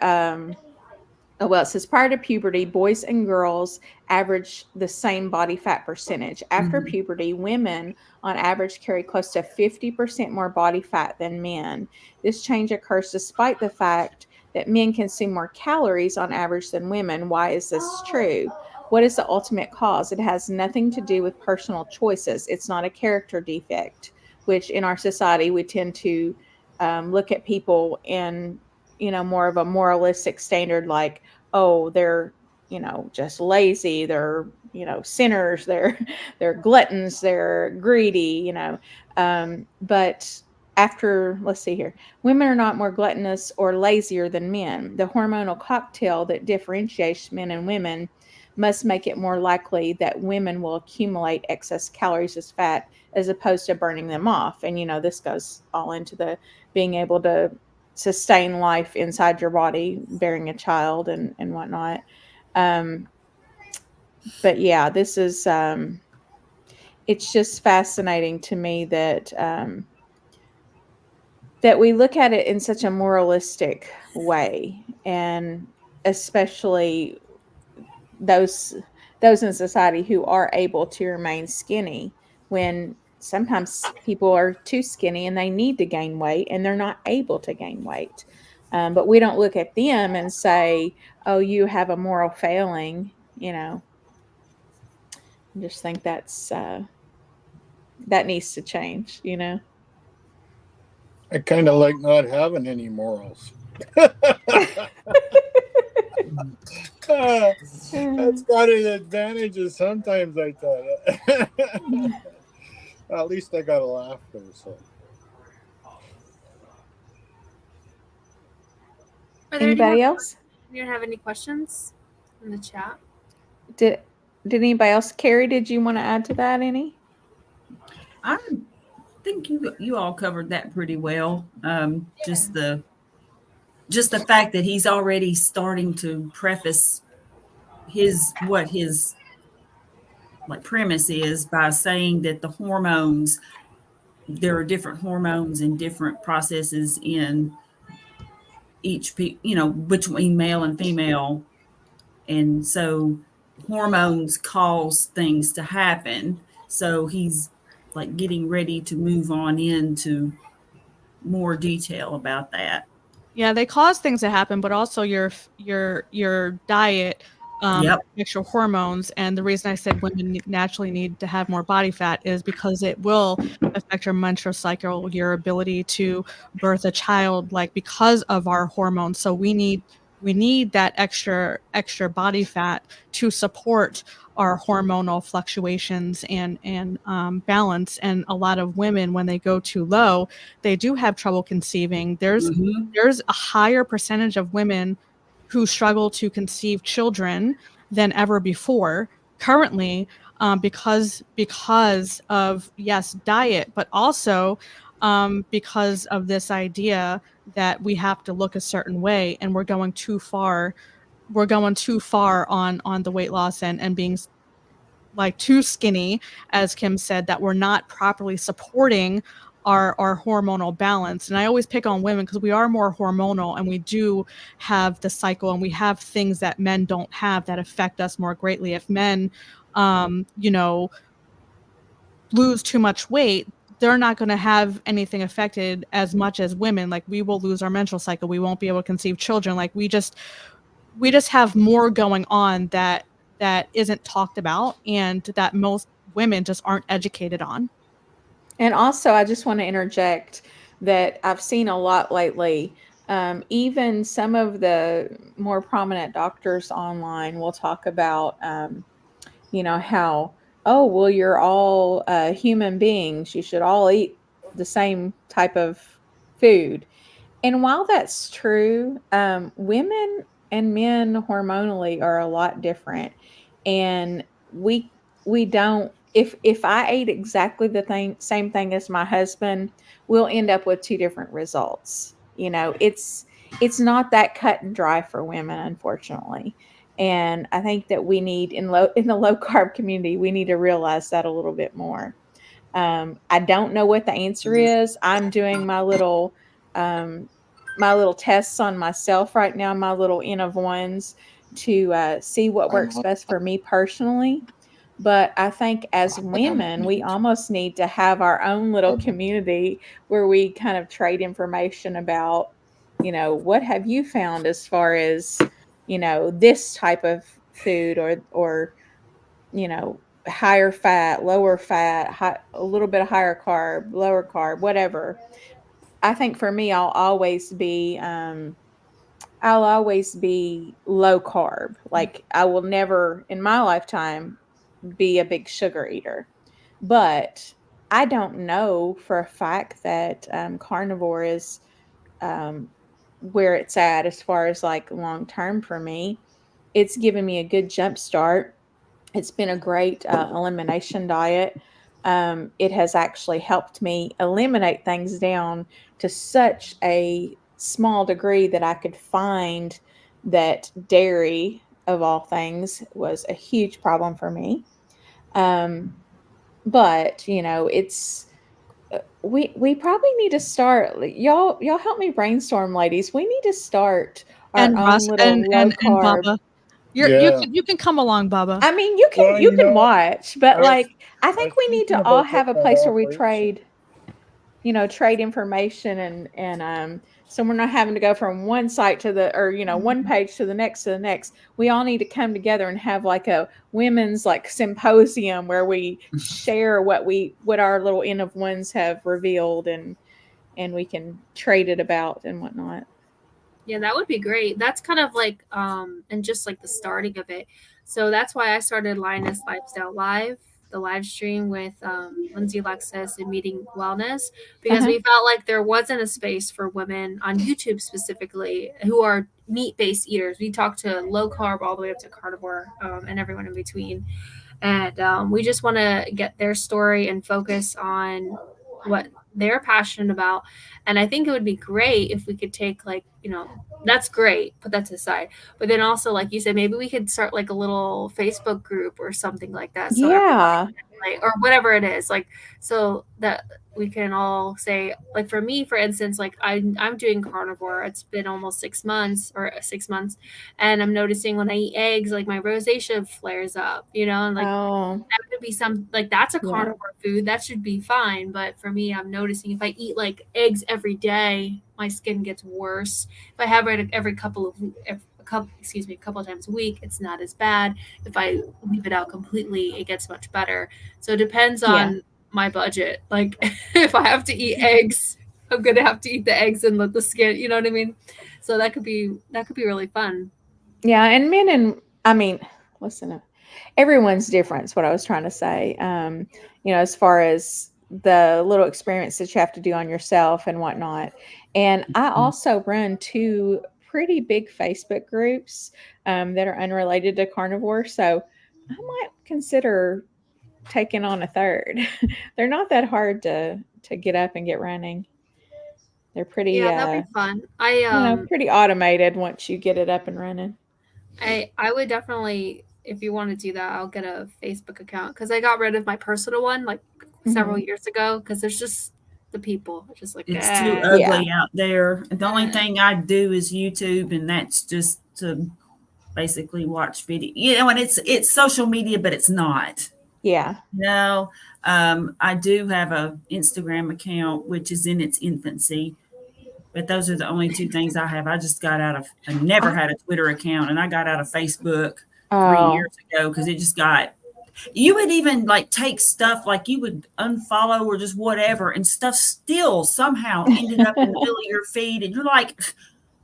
it says prior to puberty, boys and girls average the same body fat percentage. After puberty, women on average carry close to 50% more body fat than men. This change occurs despite the fact that men consume more calories on average than women. Why is this true? What is the ultimate cause? It has nothing to do with personal choices. It's not a character defect, which in our society we tend to look at people in more of a moralistic standard, like, oh, they're just lazy, they're sinners, they're gluttons, they're greedy, but after, let's see here, women are not more gluttonous or lazier than men. The hormonal cocktail that differentiates men and women must make it more likely that women will accumulate excess calories as fat as opposed to burning them off. And this goes all into the being able to sustain life inside your body, bearing a child and whatnot. But yeah, this is it's just fascinating to me that that we look at it in such a moralistic way, and especially those in society who are able to remain skinny, when sometimes people are too skinny and they need to gain weight and they're not able to gain weight. But we don't look at them and say, oh, you have a moral failing, I just think that's that needs to change, I kind of like not having any morals. That's got an advantage sometimes, I tell you. At least I got a laugh there. So, anybody else? You don't have any questions in the chat? Did anybody else? Carrie, did you want to add to that any? I think you all covered that pretty well. Just the fact that he's already starting to preface his like premise is by saying that the hormones, there are different hormones and different processes in each between male and female, and so hormones cause things to happen. So he's like getting ready to move on into more detail about that. Yeah, they cause things to happen, but also your diet affects your hormones. And the reason I said women naturally need to have more body fat is because it will affect your menstrual cycle, your ability to birth a child, like because of our hormones. So we need that extra body fat to support our hormonal fluctuations and balance. And a lot of women, when they go too low, they do have trouble conceiving. There's a higher percentage of women who struggle to conceive children than ever before currently, because of, yes, diet, but also because of this idea that we have to look a certain way, and we're going too far on the weight loss and being like too skinny, as Kim said, that we're not properly supporting our hormonal balance. And I always pick on women because we are more hormonal, and we do have the cycle, and we have things that men don't have that affect us more greatly. If men lose too much weight, they're not going to have anything affected as much as women. Like, we will lose our menstrual cycle, we won't be able to conceive children. Like, we just have more going on that isn't talked about, and that most women just aren't educated on. And also, I just want to interject that I've seen a lot lately. Even some of the more prominent doctors online will talk about, how, oh, well, you're all human beings. You should all eat the same type of food. And while that's true, women and men hormonally are a lot different. And we don't, if I ate exactly the same thing as my husband, we'll end up with two different results. It's not that cut and dry for women, unfortunately. And I think that we need in the low carb community, we need to realize that a little bit more. I don't know what the answer is. I'm doing my little tests on myself right now, my little N of ones, to see what works best for me personally. But I think as women, we almost need to have our own little community where we kind of trade information about, what have you found as far as, this type of food or higher fat, lower fat, a little bit of higher carb, lower carb, whatever. I think for me, I'll always be low carb. Like, I will never in my lifetime be a big sugar eater. But I don't know for a fact that carnivore is where it's at as far as like long term for me. It's given me a good jump start. It's been a great elimination diet. It has actually helped me eliminate things down to such a small degree that I could find that dairy, of all things, was a huge problem for me. But it's we probably need to start. Y'all help me brainstorm, ladies. We need to start our and own Russ, little low carb. Bubba. You can come along, Bubba. I mean, you can watch, but like, I think we need to all have a place where we trade. trade information and so we're not having to go from one site to the, or, one page to the next. We all need to come together and have like a women's like symposium where we share what our little N of ones have revealed and we can trade it about and whatnot. Yeah, that would be great. That's kind of like, and just like the starting of it. So that's why I started Lioness Lifestyle Live, the live stream with Lindsay Alexis and Meeting Wellness, because we felt like there wasn't a space for women on YouTube specifically who are meat-based eaters. We talked to low carb all the way up to carnivore and everyone in between. And we just want to get their story and focus on what they're passionate about. And I think it would be great if we could take like, that's great, put that to the side. But then also, like you said, maybe we could start like a little Facebook group or something like that. So or whatever it is, like, so that we can all say, like, for me, for instance, like I'm doing carnivore. It's been almost 6 months, and I'm noticing when I eat eggs, like my rosacea flares up, and like that would be some, like, that's a carnivore food that should be fine. But for me, I'm noticing if I eat like eggs every day, my skin gets worse. If I have it every couple of times a week, it's not as bad. If I leave it out completely, it gets much better. So it depends on my budget. Like if I have to eat eggs, I'm gonna have to eat the eggs and let the skin, you know what I mean? So that could be really fun. Yeah, and men and listen, everyone's different is what I was trying to say. As far as the little experiments that you have to do on yourself and whatnot. And I also run 2 pretty big Facebook groups that are unrelated to carnivore. So I might consider taking on a 3rd. They're not that hard to get up and get running. They're pretty that'd be fun. Pretty automated once you get it up and running. I would definitely, if you want to do that, I'll get a Facebook account, because I got rid of my personal one like several years ago, because there's just the people just like it's too ugly out there. The only thing I do is YouTube, and that's just to basically watch video. And it's social media, but it's not. Yeah. No, I do have a Instagram account, which is in its infancy, but those are the only 2 things I have. I never had a Twitter account, and I got out of Facebook 3 years ago because it just you would even like take stuff, like you would unfollow or just whatever, and stuff still somehow ended up in the middle of your feed. And you're like,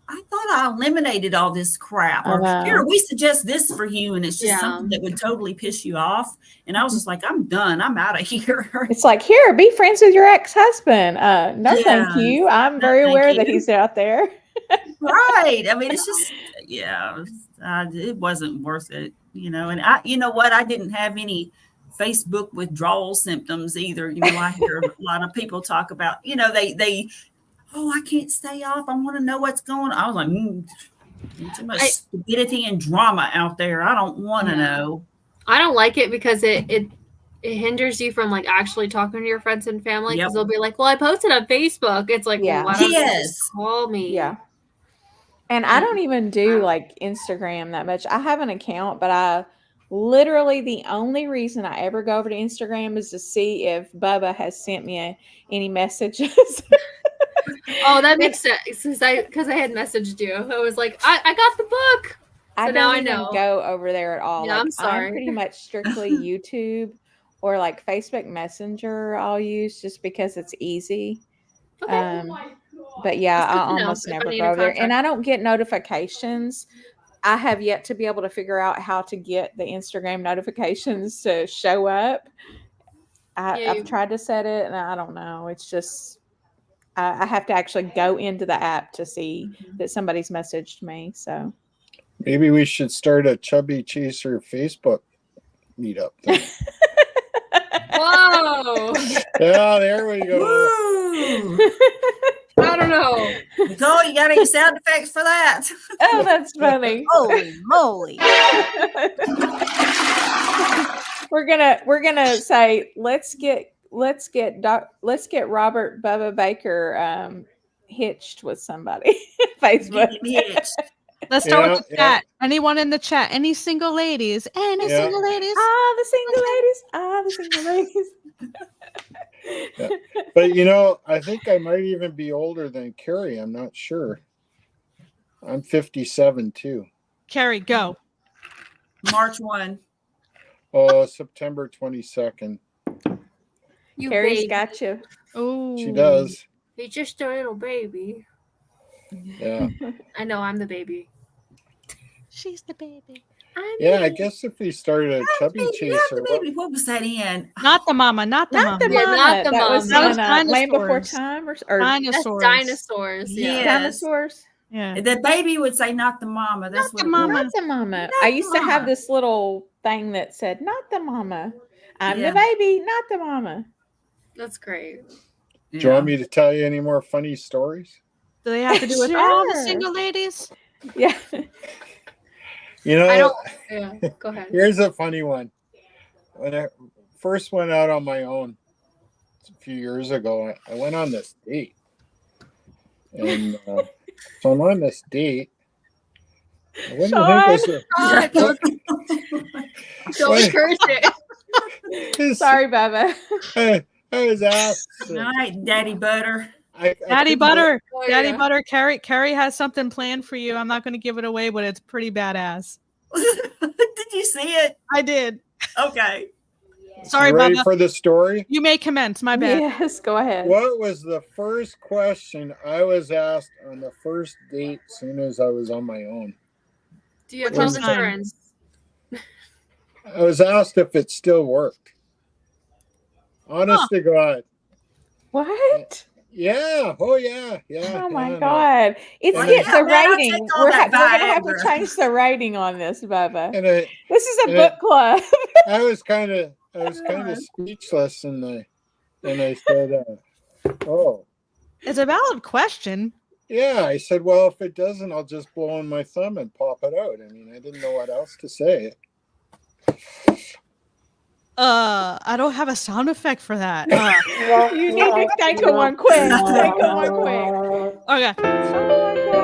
I thought I eliminated all this crap. Or here, we suggest this for you. And it's just something that would totally piss you off. And I was just like, I'm done. I'm out of here. It's like, here, be friends with your ex-husband. No, thank you. I'm very aware that he's out there. Right. I mean, it's just, it wasn't worth it, And I didn't have any Facebook withdrawal symptoms either. I hear a lot of people talk about, I can't stay off. I want to know what's going on. I was like, too much stupidity and drama out there. I don't want to know. I don't like it because it hinders you from like actually talking to your friends and family, because they'll be like, well, I posted on Facebook. It's like, well, why don't you just call me? Yeah. And I don't even do like Instagram that much. I have an account, but I literally, the only reason I ever go over to Instagram is to see if Bubba has sent me any messages. Oh, that makes sense, because I had messaged you. I was like, I got the book. So I don't even go over there at all. Yeah, like, I'm sorry. I'm pretty much strictly YouTube or like Facebook Messenger I'll use just because it's easy. Okay. But yeah, I almost never go over there. And I don't get notifications. I have yet to be able to figure out how to get the Instagram notifications to show up. I've tried to set it, and I don't know. It's just, I have to actually go into the app to see that somebody's messaged me. So maybe we should start a Chubby Chaser Facebook meetup. Whoa! Yeah, there we go. I don't know. Nicole, you got any sound effects for that? Oh, that's funny. Holy moly. We're gonna say let's get Robert Bubba Baker hitched with somebody. Facebook. Let's start with the chat. Anyone in the chat? Any single ladies? Any single ladies? The single ladies. The single ladies. Yeah. But you know, I think I might even be older than Carrie. I'm not sure. I'm 57 too. Carrie, go. March 1. Oh, September 22nd. You Carrie's baby. got you. Oh, She does. You're just a little baby. Yeah. I know, I'm the baby. She's the baby. Yeah, I guess if we started a chubby Not chaser, the baby. What was that in? Not the mama. Not the Not the mama. Yeah, mama. not the that was mama. That was in Land Before dinosaurs. Time or That's Dinosaurs. dinosaurs. Yeah. Yeah. dinosaurs. Yeah. The baby would say, "Not the mama." That's Not what the it was. mama. Not the mama. Not I the used to have mama. this little thing that said, "Not the mama." I'm Yeah. the baby, not the mama. That's great. do you want me to tell you any more funny stories? Do they have to do with all the Sure. single ladies? Yeah. You know, I don't. Yeah. Go ahead. here's a funny one. When I first went out on my own a few years ago, I went on this date. And so I'm on this date. What do you think God, don't Wait. curse it. this? Sorry, Bubba. I was asked. All right, Daddy Butter. I Daddy couldn't Butter. Oh, Daddy yeah. Butter. Carrie has something planned for you. I'm not going to give it away, but it's pretty badass. Did you see it? I did. Okay. Sorry, You ready Bubba. for the story? You may commence. My bad. Yes, go ahead. What was the first question I was asked on the first date as soon as I was on my own? Do you have What's health your sign? insurance? I was asked if it still worked. Honest to God. What? Yeah. Oh, yeah. Yeah. Oh my yeah, God. It's Well, get yeah, the man, I'll rating. take all We're that going to have to Viagra. change the rating on this, Bubba. And This is a and book club. I was kind of speechless, and I said, "Oh, It's a valid question. yeah." I said, "Well, if it doesn't, I'll just blow on my thumb and pop it out." I mean, I didn't know what else to say. I don't have a sound effect for that. You need to think of one quick. Think of one quick. Okay.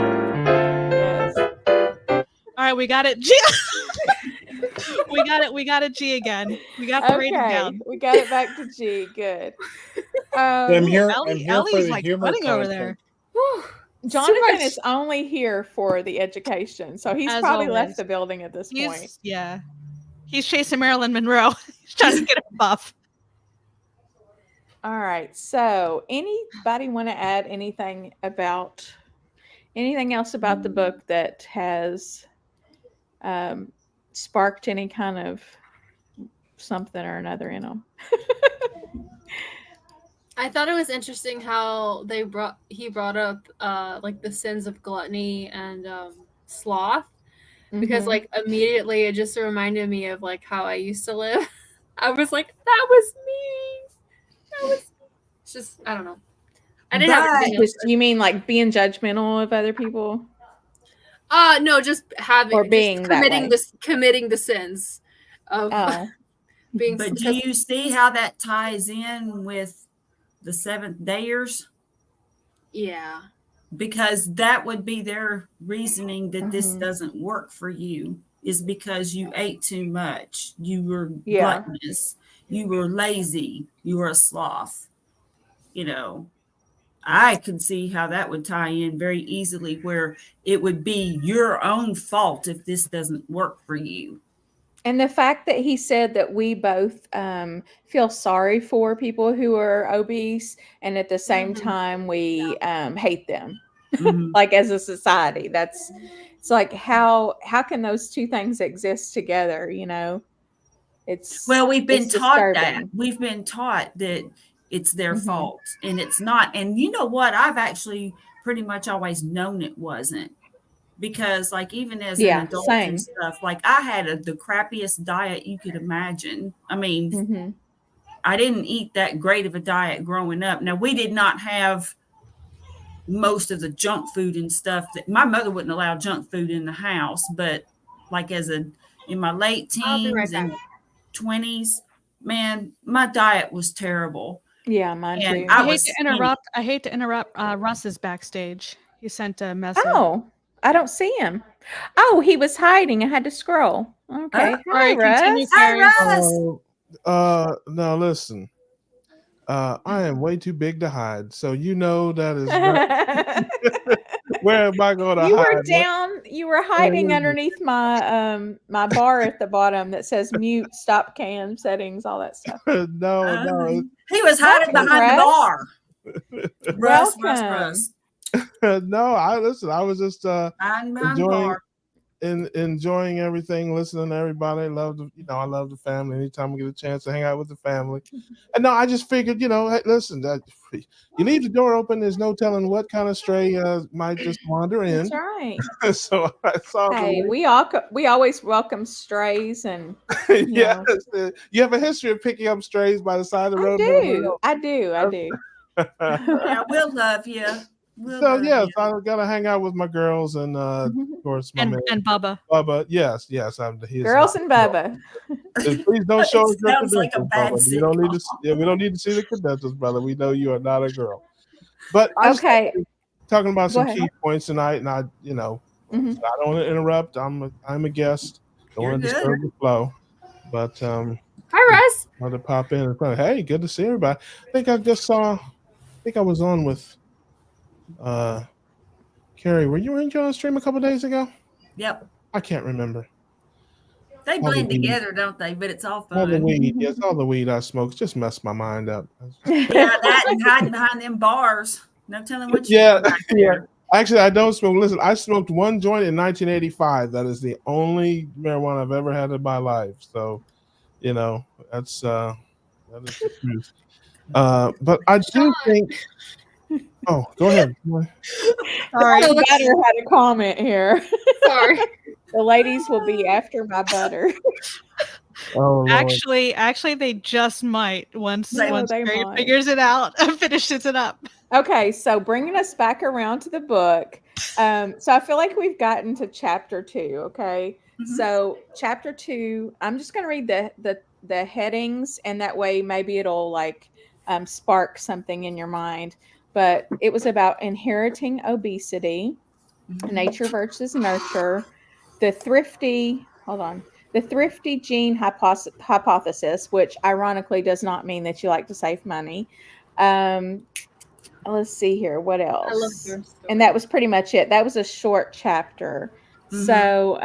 Yes. All right, we got it. G. We got it. G again. We got the rating Okay. down. We got it back to G. Good. I'm here. Ellie- I'm here Ellie's for the like humor sweating over content. there. Whew. Jonathan much- is only here for the education, so he's As probably always. left the building at this point. He's chasing Marilyn Monroe. He's trying to get a buff. All right. So, anybody want to add anything else about the book that has sparked any kind of something or another in them? I thought it was interesting how he brought up like the sins of gluttony and sloth, because Mhm. like immediately it just reminded me of like how I used to live. I was like, that was me. It's just, I don't know. I didn't have anything else. You mean like being judgmental of other people? No, just having Or just being that way. committing the sins of Oh, being. But do you see how that ties in with the Seventh Dayers? Yeah. Because that would be their reasoning that this Mhm. doesn't work for you, is because you ate too much, you were Yeah. gluttonous, you were lazy, you were a sloth. You know, I could see how that would tie in very easily, where it would be your own fault if this doesn't work for you. and the fact that he said that we both feel sorry for people who are obese, and at the same Mhm. time we hate them, Mhm. like as a society. It's like how can those two things exist together? You know, it's Well, we've been it's taught that. disturbing. We've been taught that it's their Mhm. fault, and it's not. And you know what? I've actually pretty much always known it wasn't, because like even as Yeah, an adult same. and stuff, like I had the crappiest diet you could imagine. I mean, Mhm. I didn't eat that great of a diet growing up. Now, we did not have most of the junk food and stuff that my mother wouldn't allow junk food in the house, but like in my late I'll be right teens back. and 20s, man, my diet was terrible. Yeah, mine And too. I I hate was to skinny. interrupt. Russ is backstage. He sent a message. Oh, I don't see him. Oh, he was hiding. I had to scroll. Okay. Oh, Hi, All right, continue, Russ. Hi, Carrie. Russ. Oh, No, listen. I am way too big to hide. So that is not where am I going to You hide? were down. You were hiding underneath my bar at the bottom that says mute, stop cam settings, all that stuff. No. He was hiding behind the bar. Russ. No, I was just Hiding behind the bar. enjoying everything, listening to everybody. I love the family. Anytime we get a chance to hang out with the family. And no, I just figured, hey, listen, that you leave the door open, there's no telling what kind of stray might just wander in. That's right. So I saw. Hey, we always welcome strays, and yes, you have a history of picking up strays by the side of the road. I do. Yeah, we'll love you. So yes, I got to hang out with my girls and of course my man and Bubba. Bubba, yes, girls and Bubba. Please don't show us your sounds like a credentials, bad Bubba. We don't need to. We don't need to see the credentials, brother. We know you are not a girl. But okay, talking about some key points tonight, and I don't want to interrupt. I'm a guest. Don't want to disturb the flow. But hi, Russ. I wanted to pop in and say, hey, good to see everybody. I think I was on with. Carrie, were you in John's stream a couple days ago? Yep. I can't remember. They blend together, don't they? But it's all fun. All the weed, yes, all the weed I smoked just messed my mind up. Yeah, that and hiding behind them bars. No telling what you yeah. Actually, I don't smoke. Listen, I smoked one joint in 1985. That is the only marijuana I've ever had in my life. So, that's that is the truth. But I do think. Oh, go ahead. Sorry, the butter had a comment here. Sorry. The ladies will be after my butter. Oh, actually, they just might once Mary figures it out and finishes it up. Okay, so bringing us back around to the book. So I feel like we've gotten to chapter 2. Okay, so chapter 2. I'm just going to read the headings, and that way maybe it'll spark something in your mind. But it was about inheriting obesity, nature versus nurture, the thrifty gene hypothesis, which ironically does not mean that you like to save money. Let's see here. What else? I love your story. And that was pretty much it. That was a short chapter. So,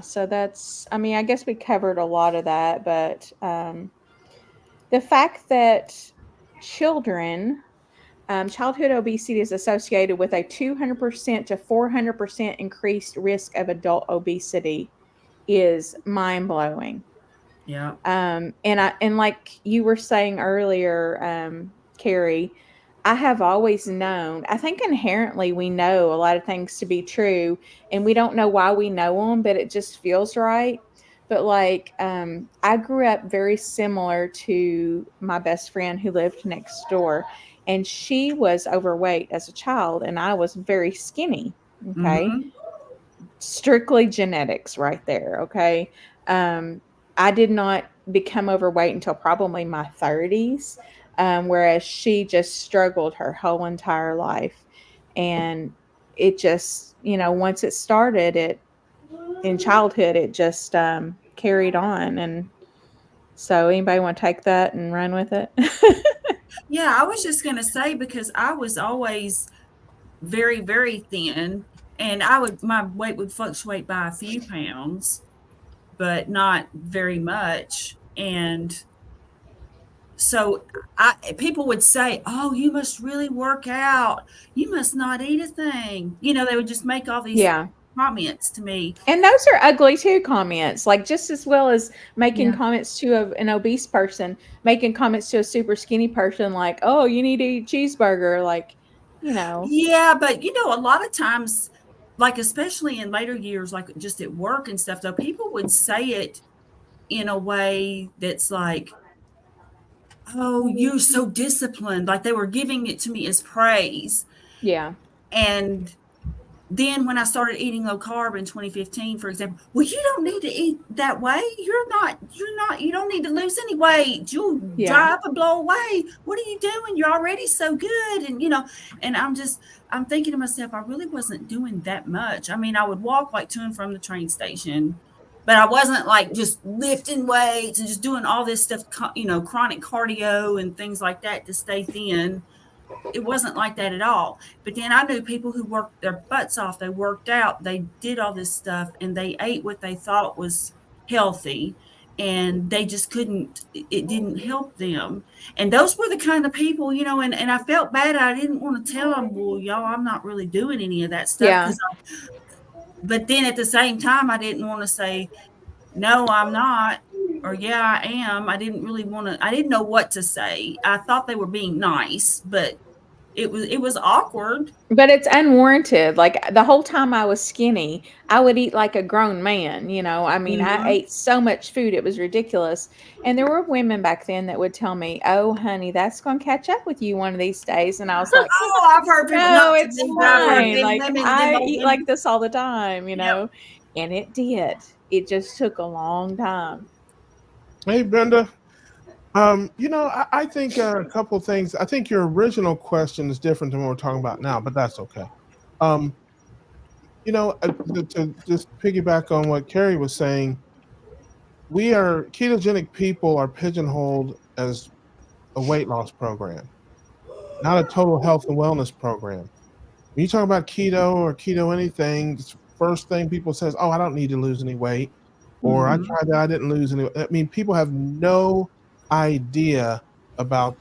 so that's, I guess we covered a lot of that, but the fact that childhood obesity is associated with a 200% to 400% increased risk of adult obesity is mind-blowing. Yeah. And like you were saying earlier, Carrie, I have always known, I think inherently we know a lot of things to be true, and we don't know why we know them, but it just feels right. But I grew up very similar to my best friend who lived next door, and she was overweight as a child, and I was very skinny. Okay. Strictly genetics right there. Okay. I did not become overweight until probably my 30s, whereas she just struggled her whole entire life. And it just, once it started, in childhood, it just carried on. And so anybody want to take that and run with it? Yeah, I was just going to say, because I was always very, very thin, and my weight would fluctuate by a few pounds, but not very much. And so people would say, oh, you must really work out. You must not eat a thing. They would just make all these comments to me. And those are ugly too, comments. Just as well as making comments to an obese person, making comments to a super skinny person like, oh, you need to eat cheeseburger. Yeah, but a lot of times, especially in later years, just at work and stuff, though, people would say it in a way that's like, oh, you're so disciplined. Like they were giving it to me as praise. Yeah. And then when I started eating low carb in 2015, for example, well, you don't need to eat that way. You don't need to lose any weight. You'll dry up and blow away. What are you doing? You're already so good. And, and I'm thinking to myself, I really wasn't doing that much. I would walk to and from the train station but I wasn't like just lifting weights and just doing all this stuff, chronic cardio and things like that to stay thin. It wasn't like that at all. But then I knew people who worked their butts off. They worked out, they did all this stuff, and they ate what they thought was healthy, and they just couldn't, it didn't help them. And those were the kind of people, and I felt bad. I didn't want to tell them, well, y'all, I'm not really doing any of that stuff. Yeah. But then at the same time, I didn't want to say, no, I'm not, or yeah, I am. I didn't know what to say. I thought they were being nice, but it was awkward. But it's unwarranted. Like the whole time I was skinny, I would eat like a grown man, I mean, I ate so much food, it was ridiculous. And there were women back then that would tell me, oh, honey, that's going to catch up with you one of these days. And I was like, oh, I've heard people. No, it's fine. Like I eat like this all the time, And it did. It just took a long time. Hey, Brenda. I think a couple of things. I think your original question is different than what we're talking about now, but that's okay. To just piggyback on what Carrie was saying, ketogenic people are pigeonholed as a weight loss program, not a total health and wellness program. When you talk about keto or keto anything, the first thing people says, oh, I don't need to lose any weight, or I tried that, I didn't lose any. I mean, people have no idea about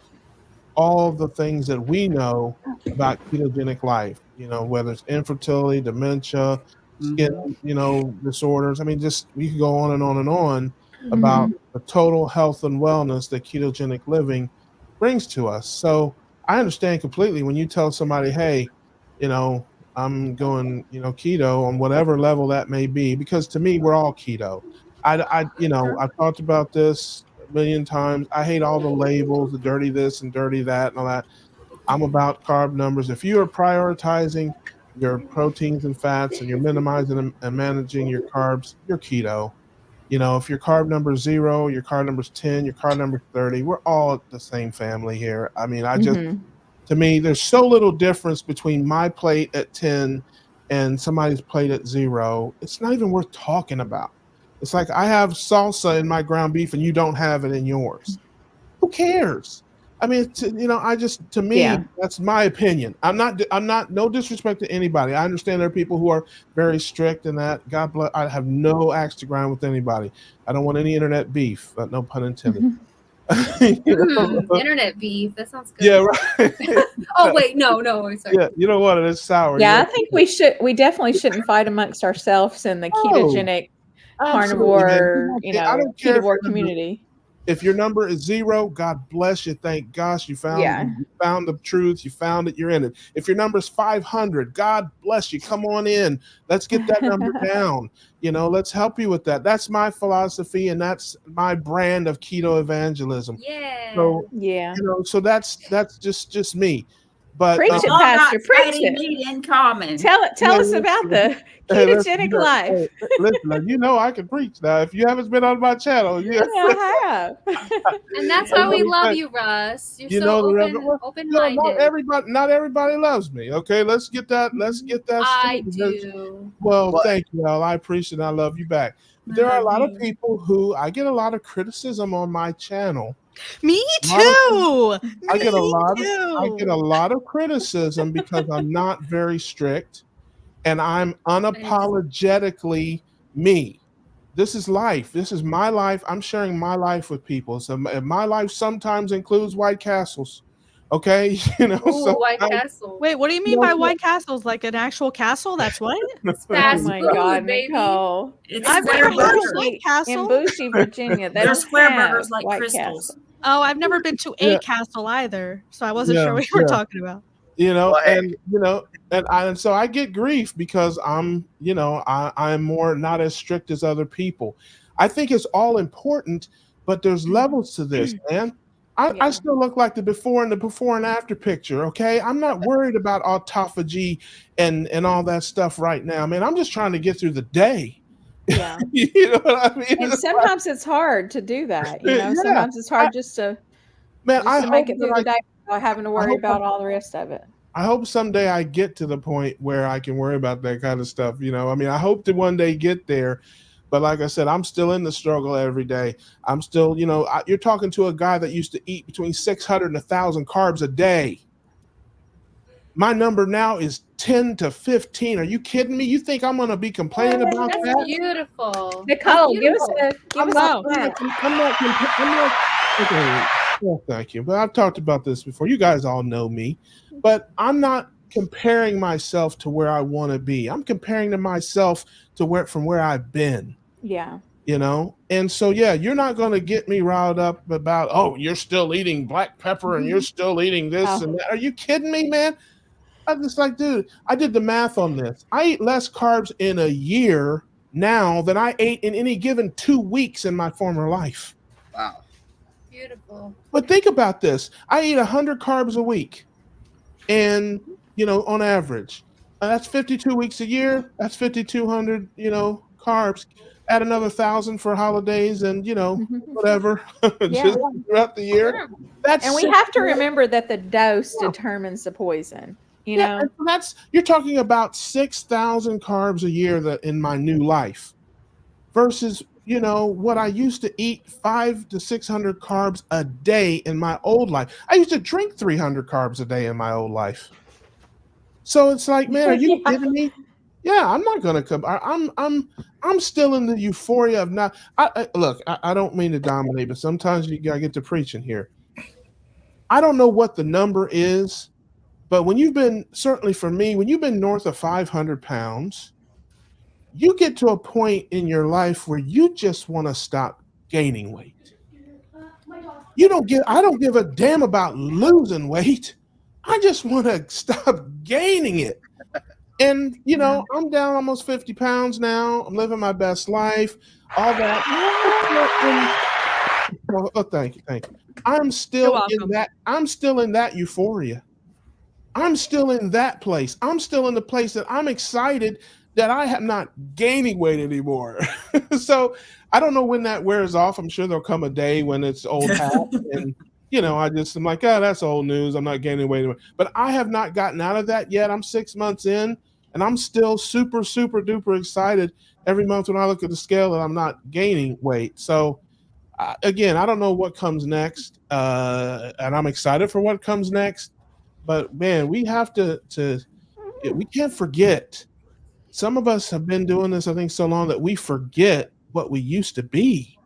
all the things that we know about ketogenic life, whether it's infertility, dementia, skin, disorders. I mean, just we could go on and on and on about the total health and wellness that ketogenic living brings to us. So I understand completely when you tell somebody, hey, I'm going, keto on whatever level that may be, because to me, we're all keto. I've talked about this a million times. I hate all the labels, the dirty this and dirty that and all that. I'm about carb numbers. If you are prioritizing your proteins and fats and you're minimizing and managing your carbs, you're keto. If your carb number is 0, your carb number is 10, your carb number is 30, we're all the same family here. I mean, to me, there's so little difference between my plate at 10 and somebody's plate at 0. It's not even worth talking about. It's like I have salsa in my ground beef and you don't have it in yours. Who cares? I mean, to me, that's my opinion. I'm not, no disrespect to anybody. I understand there are people who are very strict in that. God bless. I have no axe to grind with anybody. I don't want any internet beef. No pun intended. Internet beef. That sounds good. Yeah, right. Oh wait, no, sorry. Yeah, you know what? It's sour. Yeah, I think we definitely shouldn't fight amongst ourselves in the ketogenic carnivore, ketovore community. If your number is 0, God bless you. Thank gosh you found the truth. You found it. You're in it. If your number is 500, God bless you. Come on in. Let's get that number down. Let's help you with that. That's my philosophy, and that's my brand of keto evangelism. Yeah. So so that's just me. But preach it, Pastor. Preach it. In common. Tell us about the ketogenic life. Listen, I can preach now. If you haven't been on my channel, I have. And that's why we love you, Russ. You're so open-minded. Not everybody loves me. Okay, let's get that. I do. Well, thank you, all. I appreciate it. I love you back. But there are a lot of people who I get a lot of criticism on my channel. Me too. I get a lot of criticism because I'm not very strict and I'm unapologetically me. This is life. This is my life. I'm sharing my life with people. So my life sometimes includes White Castles. Okay, White Castle. Wait, what do you mean by White Castles? Like an actual castle? That's what? Oh my God, Nicole! I've never had a White Castle in Bougie, Virginia. They're square burgers like crystals. Castle. Oh, I've never been to a castle either, so I wasn't sure what you were talking about. And so I get grief because I'm more not as strict as other people. I think it's all important, but there's levels to this, man. I still look like the before and after picture. Okay, I'm not worried about autophagy and all that stuff right now, man. I'm just trying to get through the day. Yeah, you know what I mean. And sometimes it's hard to do that. Sometimes it's hard just to make it through the day without having to worry about all the rest of it. I hope someday I get to the point where I can worry about that kind of stuff. I hope to one day get there. But like I said, I'm still in the struggle every day. I'm still, you're talking to a guy that used to eat between 600 and 1,000 carbs a day. My number now is 10 to 15. Are you kidding me? You think I'm going to be complaining about That's that? beautiful. Nicole, give us a I'm not. Okay. Well, thank you. But I've talked about this before. You guys all know me, but I'm not comparing myself to where I want to be. I'm comparing to myself to from where I've been. Yeah. And so, you're not going to get me riled up about, oh, you're still eating black pepper and you're still eating this and that. Are you kidding me, man? I'm just like, dude, I did the math on this. I eat less carbs in a year now than I ate in any given 2 weeks in my former life. Wow. Beautiful. But think about this. I eat 100 carbs a week. And, on average, that's 52 weeks a year. That's 5,200, carbs. Add another 1,000 for holidays and, whatever, just throughout the year. And we have to remember that the dose determines the poison. And you're talking about 6,000 carbs a year in my new life versus, what I used to eat 500 to 600 carbs a day in my old life. I used to drink 300 carbs a day in my old life. So it's like, man, are you kidding me? Yeah, I'm not going to come. I'm still in the euphoria of not. Look, I don't mean to dominate, but sometimes you got to get to preaching here. I don't know what the number is. But certainly for me, when you've been north of 500 pounds, you get to a point in your life where you just want to stop gaining weight. I don't give a damn about losing weight. I just want to stop gaining it. And, I'm down almost 50 pounds now. I'm living my best life, all that. Oh, thank you. I'm still in that euphoria. I'm still in that place. I'm still in the place that I'm excited that I am not gaining weight anymore. So I don't know when that wears off. I'm sure there'll come a day when it's old hat. And, I'm like, that's old news. I'm not gaining weight anymore. But I have not gotten out of that yet. I'm 6 months in and I'm still super, super duper excited every month when I look at the scale that I'm not gaining weight. So again, I don't know what comes next. And I'm excited for what comes next. But man, we have we can't forget. Some of us have been doing this, I think, so long that we forget what we used to be.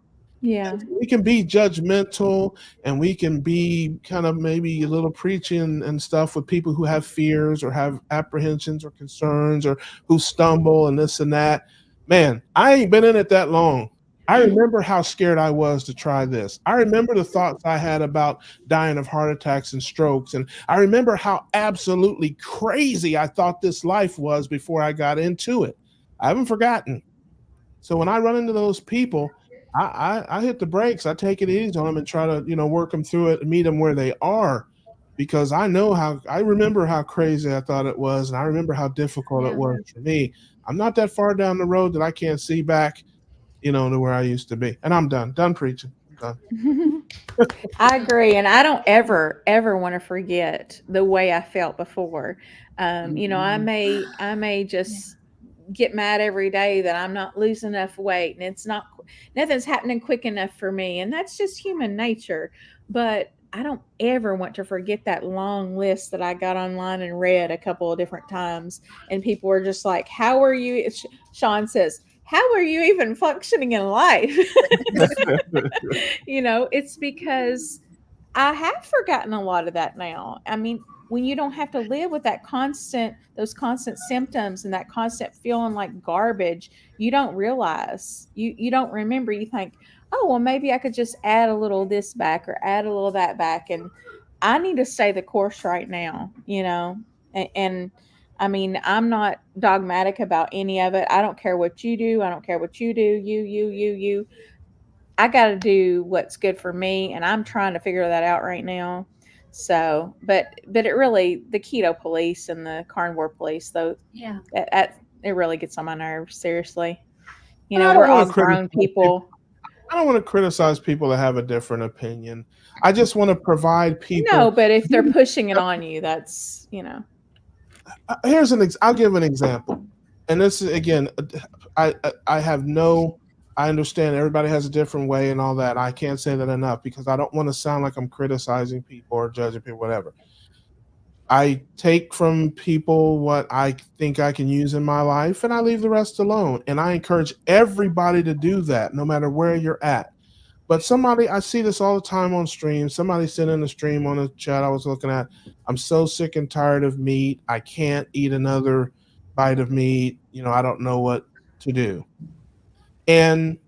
Yeah. We can be judgmental and we can be kind of maybe a little preaching and stuff with people who have fears or have apprehensions or concerns or who stumble and this and that. Man, I ain't been in it that long. I remember how scared I was to try this. I remember the thoughts I had about dying of heart attacks and strokes. And I remember how absolutely crazy I thought this life was before I got into it. I haven't forgotten. So when I run into those people, I hit the brakes. I take it easy on them and try to, work them through it and meet them where they are. Because I remember how crazy I thought it was. And I remember how difficult it was for me. I'm not that far down the road that I can't see back to where I used to be. And I'm done preaching. I'm done. I agree. And I don't ever want to forget the way I felt before. I may just get mad every day that I'm not losing enough weight and nothing's happening quick enough for me. And that's just human nature. But I don't ever want to forget that long list that I got online and read a couple of different times. And people were just like, how are you? Sean says, how are you even functioning in life? It's because I have forgotten a lot of that now. I mean, when you don't have to live with those constant symptoms and that constant feeling like garbage, you don't realize, you don't remember, you think, oh, well, maybe I could just add a little this back or add a little that back. And I need to stay the course right now, and I mean, I'm not dogmatic about any of it. I don't care what you do. I don't care what you do. You. I got to do what's good for me. And I'm trying to figure that out right now. So, but it really, the keto police and the carnivore police, though, it really gets on my nerves. Seriously. We're all grown people. I don't want to criticize people that have a different opinion. I just want to provide people. No, but if they're pushing it on you, that's, I'll give an example. And this is, again, I have no I understand everybody has a different way and all that. I can't say that enough because I don't want to sound like I'm criticizing people or judging people, whatever. I take from people what I think I can use in my life, and I leave the rest alone. And I encourage everybody to do that, no matter where you're at. But somebody, I see this all the time on stream. Somebody sent in a stream on a chat I was looking at. I'm so sick and tired of meat. I can't eat another bite of meat. I don't know what to do. And,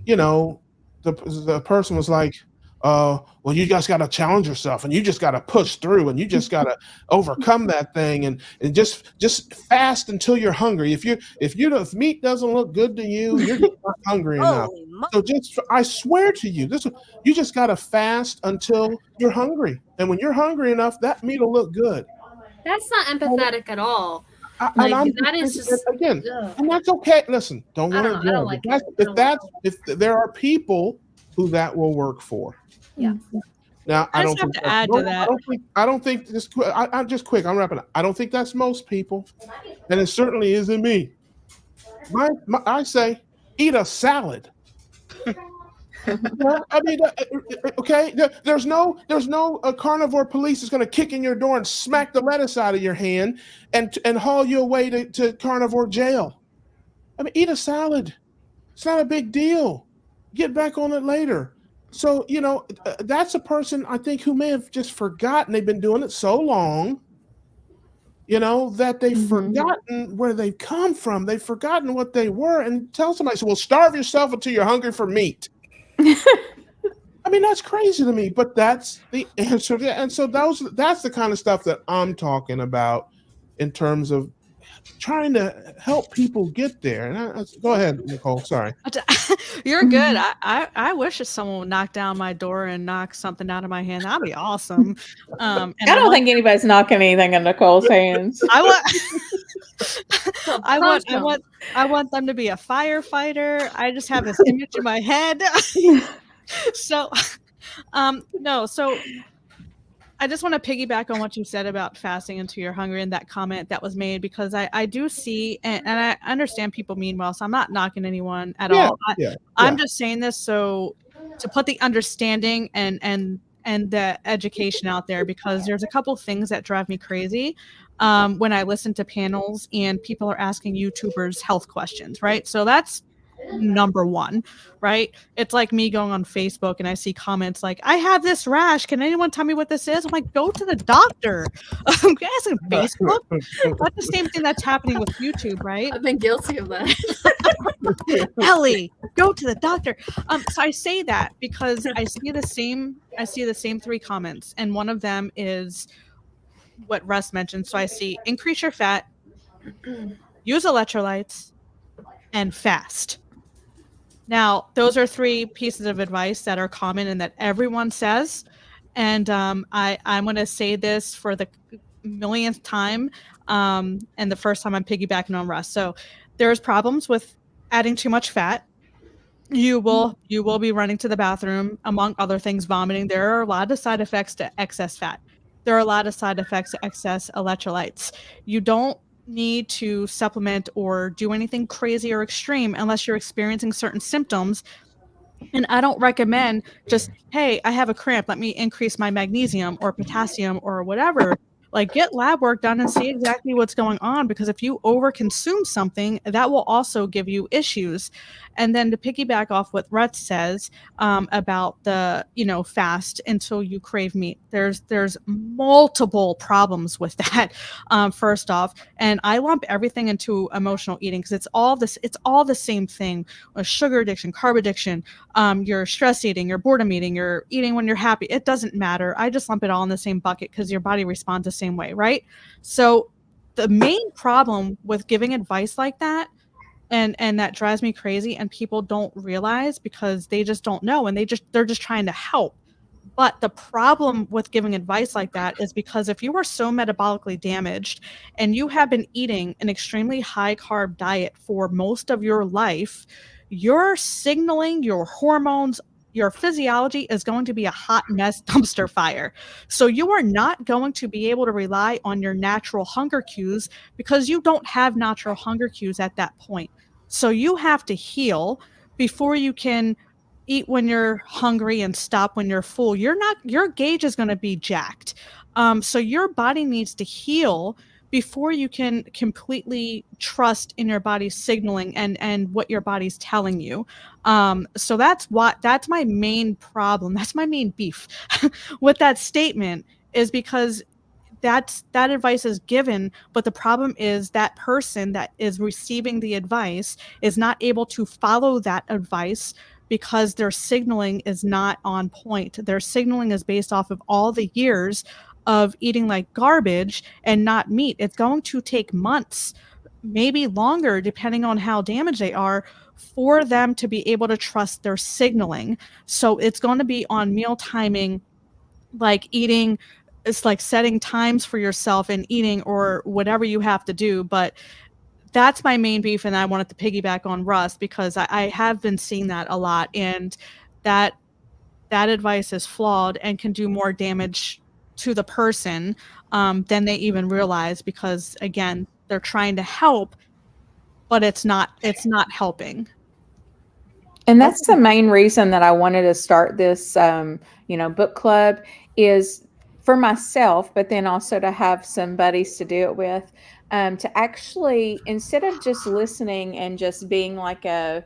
the person was like, well, you just got to challenge yourself and you just got to push through and you just got to overcome that thing and just fast until you're hungry. If meat doesn't look good to you, you're just not hungry enough. So I swear to you, you just got to fast until you're hungry. And when you're hungry enough, that meat will look good. That's not empathetic at all. That is just again, and that's okay. Listen, don't want to judge. Like if there are people who that will work for. Yeah. Now I don't have to add to that. I don't think this. I'm just quick. I'm wrapping up. I don't think that's most people, and it certainly isn't me. I say eat a salad. I mean, okay. There's no carnivore police is going to kick in your door and smack the lettuce out of your hand and haul you away to carnivore jail. I mean, eat a salad. It's not a big deal. Get back on it later. So that's a person I think who may have just forgotten. They've been doing it so long, that they've forgotten where they've come from. They've forgotten what they were. And tell somebody, well, starve yourself until you're hungry for meat. I mean, that's crazy to me, but that's the answer. And so that's the kind of stuff that I'm talking about in terms of trying to help people get there. And go ahead, Nicole. Sorry. You're good. I wish that someone would knock down my door and knock something out of my hand. That'd be awesome. I don't think anybody's knocking anything in Nicole's hands. I want them to be a firefighter. I just have this image in my head. So I just want to piggyback on what you said about fasting until you're hungry and that comment that was made, because I do see and I understand people mean well, so I'm not knocking anyone at all. I'm just saying this so to put the understanding and the education out there, because there's a couple things that drive me crazy when I listen to panels and people are asking YouTubers health questions, right? So that's number one, right? It's like me going on Facebook and I see comments like, I have this rash. Can anyone tell me what this is? I'm like, go to the doctor. I'm asking Facebook. That's the same thing that's happening with YouTube, right? I've been guilty of that. Ellie, go to the doctor. So I say that because I see the same three comments, and one of them is what Russ mentioned. So I see increase your fat, use electrolytes, and fast. Now, those are three pieces of advice that are common and that everyone says. And I'm going to say this for the millionth time, and the first time I'm piggybacking on Russ. So there's problems with adding too much fat. You will be running to the bathroom, among other things, vomiting. There are a lot of side effects to excess fat. There are a lot of side effects to excess electrolytes. You don't need to supplement or do anything crazy or extreme unless you're experiencing certain symptoms. And I don't recommend just, hey, I have a cramp, let me increase my magnesium or potassium or whatever. Like, get lab work done and see exactly what's going on, because if you overconsume something, that will also give you issues. And then to piggyback off what Rhett says about the, fast until you crave meat, there's multiple problems with that. First off, and I lump everything into emotional eating because it's all the same thing. Sugar addiction, carb addiction, you're stress eating, you're boredom eating, you're eating when you're happy. It doesn't matter. I just lump it all in the same bucket because your body responds the same way, right? So the main problem with giving advice like that, and that drives me crazy, and people don't realize because they just don't know, and they're just trying to help. But the problem with giving advice like that is because if you are so metabolically damaged and you have been eating an extremely high carb diet for most of your life, you're signaling your hormones, your physiology is going to be a hot mess dumpster fire. So you are not going to be able to rely on your natural hunger cues because you don't have natural hunger cues at that point. So you have to heal before you can eat when you're hungry and stop when you're full, your gauge is going to be jacked. So your body needs to heal before you can completely trust in your body's signaling and what your body's telling you. So that's my main problem. That's my main beef with that statement, is because that advice is given, but the problem is that person that is receiving the advice is not able to follow that advice because their signaling is not on point. Their signaling is based off of all the years of eating like garbage and not meat. It's going to take months, maybe longer, depending on how damaged they are, for them to be able to trust their signaling. So it's going to be on meal timing, like eating. It's like setting times for yourself and eating or whatever you have to do. But that's my main beef, and I wanted to piggyback on Russ because I have been seeing that a lot, and that advice is flawed and can do more damage to the person than they even realize, because again, they're trying to help, but it's not helping. And that's the main reason that I wanted to start this, book club, is for myself, but then also to have some buddies to do it with, to actually, instead of just listening and just being like a,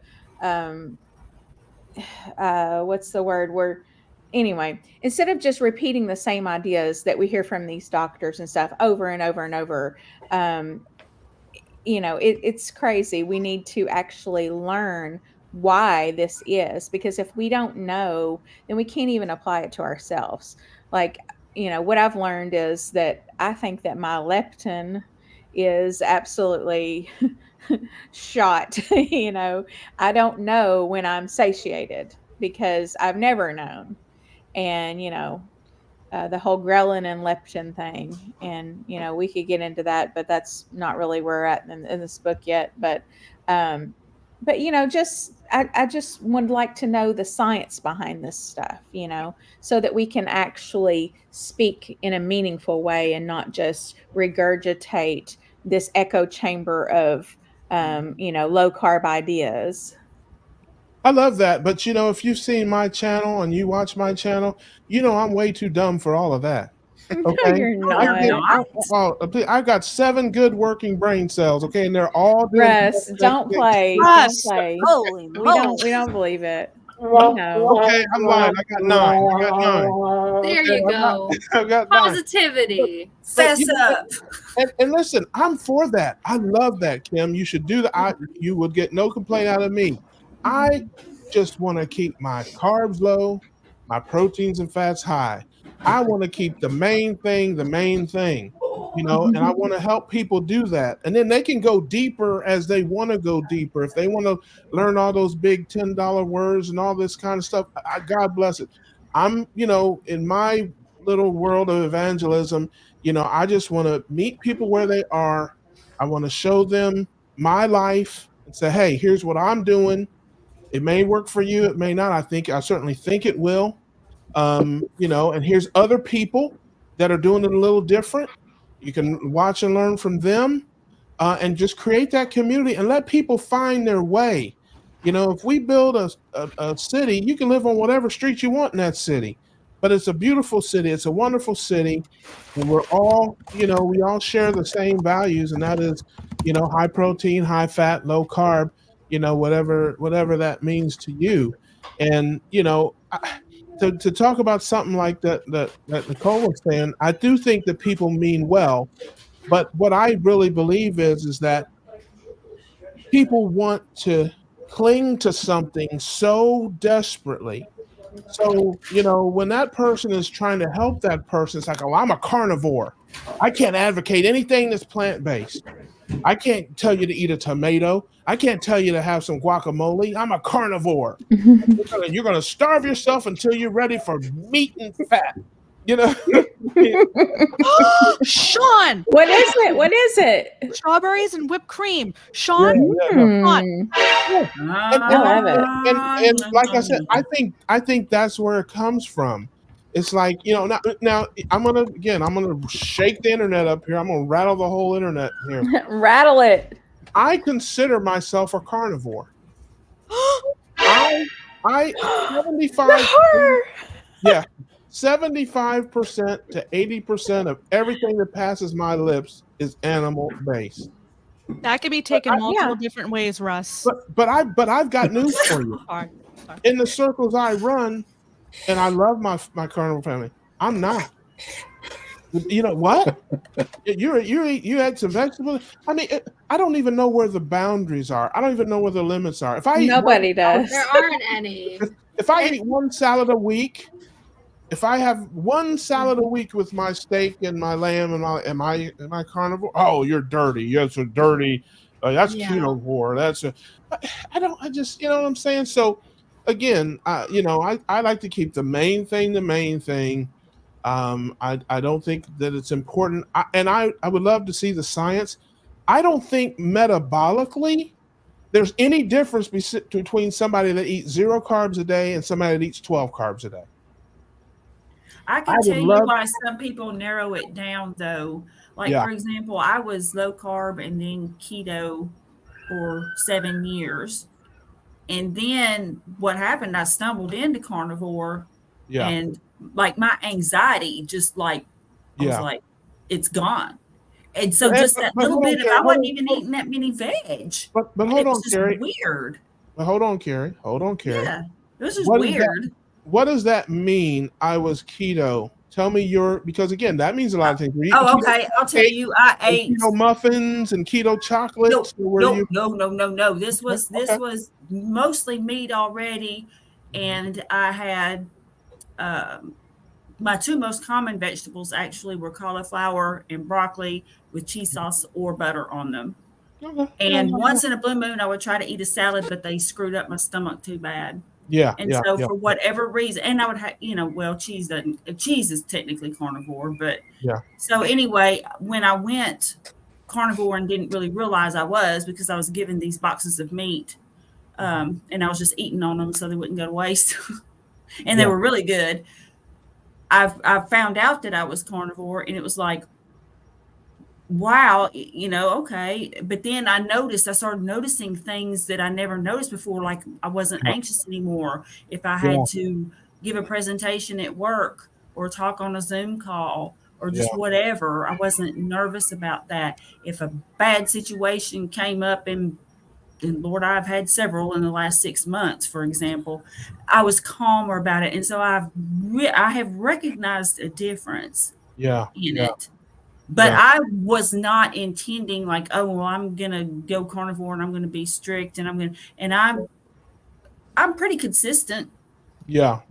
what's the word? Anyway, instead of just repeating the same ideas that we hear from these doctors and stuff over and over and over, it's crazy. We need to actually learn why this is, because if we don't know, then we can't even apply it to ourselves. Like, what I've learned is that I think that my leptin is absolutely shot. I don't know when I'm satiated because I've never known. And, the whole ghrelin and leptin thing. And, we could get into that, but that's not really where we're at in this book yet. But I just would like to know the science behind this stuff, so that we can actually speak in a meaningful way and not just regurgitate this echo chamber of, low carb ideas. I love that. But if you've seen my channel and you watch my channel, I'm way too dumb for all of that. Okay. No, you're not. I've got 7 good working brain cells. Okay, and they're all doing. Russ, don't play. Russ, Don't play. holy We don't believe it. No. Okay, I'm lying. I got 9. There you go. I've got 9. Positivity. Fess up. And listen, I'm for that. I love that, Kim. You should do that. You would get no complaint out of me. I just want to keep my carbs low, my proteins and fats high. I want to keep the main thing, and I want to help people do that. And then they can go deeper as they want to go deeper. If they want to learn all those big $10 words and all this kind of stuff, God bless it. I'm, in my little world of evangelism, I just want to meet people where they are. I want to show them my life and say, hey, here's what I'm doing. It may work for you. It may not. I certainly think it will. And here's other people that are doing it a little different. You can watch and learn from them, and just create that community and let people find their way. If we build a city, you can live on whatever street you want in that city, but it's a beautiful city. It's a wonderful city. And we're all, we all share the same values, and that is, high protein, high fat, low carb, whatever that means to you. And, to talk about something like that Nicole was saying, I do think that people mean well, but what I really believe is that people want to cling to something so desperately. So, when that person is trying to help that person, it's like, oh, I'm a carnivore. I can't advocate anything that's plant-based. I can't tell you to eat a tomato. I can't tell you to have some guacamole. I'm a carnivore. You're gonna starve yourself until you're ready for meat and fat. Sean, What is it? Strawberries and whipped cream. Sean, And like I said, I think that's where it comes from. It's like, now I'm gonna shake the internet up here. I'm gonna rattle the whole internet here. Rattle it. I consider myself a carnivore. I 75 yeah, 75% to 80% of everything that passes my lips is animal based. That could be taken multiple different ways, Russ. But I've got news for you. Sorry. In the circles I run, and I love my carnivore family, I'm not. You know what? You had some vegetables. I mean, I don't even know where the boundaries are. I don't even know where the limits are. If I Nobody does. There aren't any. If I eat one salad a week, if I have one salad a week with my steak and my lamb and my am I carnivore? Oh, you're dirty. You're so dirty. That's ketovore. That's I just you know what I'm saying. So again, I like to keep the main thing the main thing. I don't think that it's important. I would love to see the science. I don't think metabolically there's any difference between somebody that eats 0 carbs a day and somebody that eats 12 carbs a day. I can tell you why some people narrow it down, though. Like, for example, I was low carb and then keto for 7 years. And then what happened, I stumbled into carnivore. Yeah. And like my anxiety just like, I was like, it's gone. And so just that little bit of, I wasn't even eating that many veg. But hold on, Carrie. Weird. But hold on, Carrie. Yeah, it was just weird. What does that mean? I was keto. Tell me because again, that means a lot of things. Oh, okay. I'll tell you. I ate keto muffins and keto chocolates. No. This was mostly meat already, and I had my 2 most common vegetables actually were cauliflower and broccoli with cheese sauce or butter on them. Okay. And once in a blue moon, I would try to eat a salad, but they screwed up my stomach too bad. Yeah. And so for whatever reason, and I would have, cheese is technically carnivore, but so anyway, when I went carnivore and didn't really realize I was, because I was given these boxes of meat, and I was just eating on them so they wouldn't go to waste. And they were really good. I found out that I was carnivore, and it was like, wow, okay. But then I started noticing things that I never noticed before. Like I wasn't anxious anymore. If I had to give a presentation at work or talk on a Zoom call or just whatever, I wasn't nervous about that. If a bad situation came up, and Lord, I've had several in the last 6 months, for example, I was calmer about it. And so I have recognized a difference in it. But I was not intending like, oh, well, I'm going to go carnivore and I'm going to be strict and I'm pretty consistent. Yeah.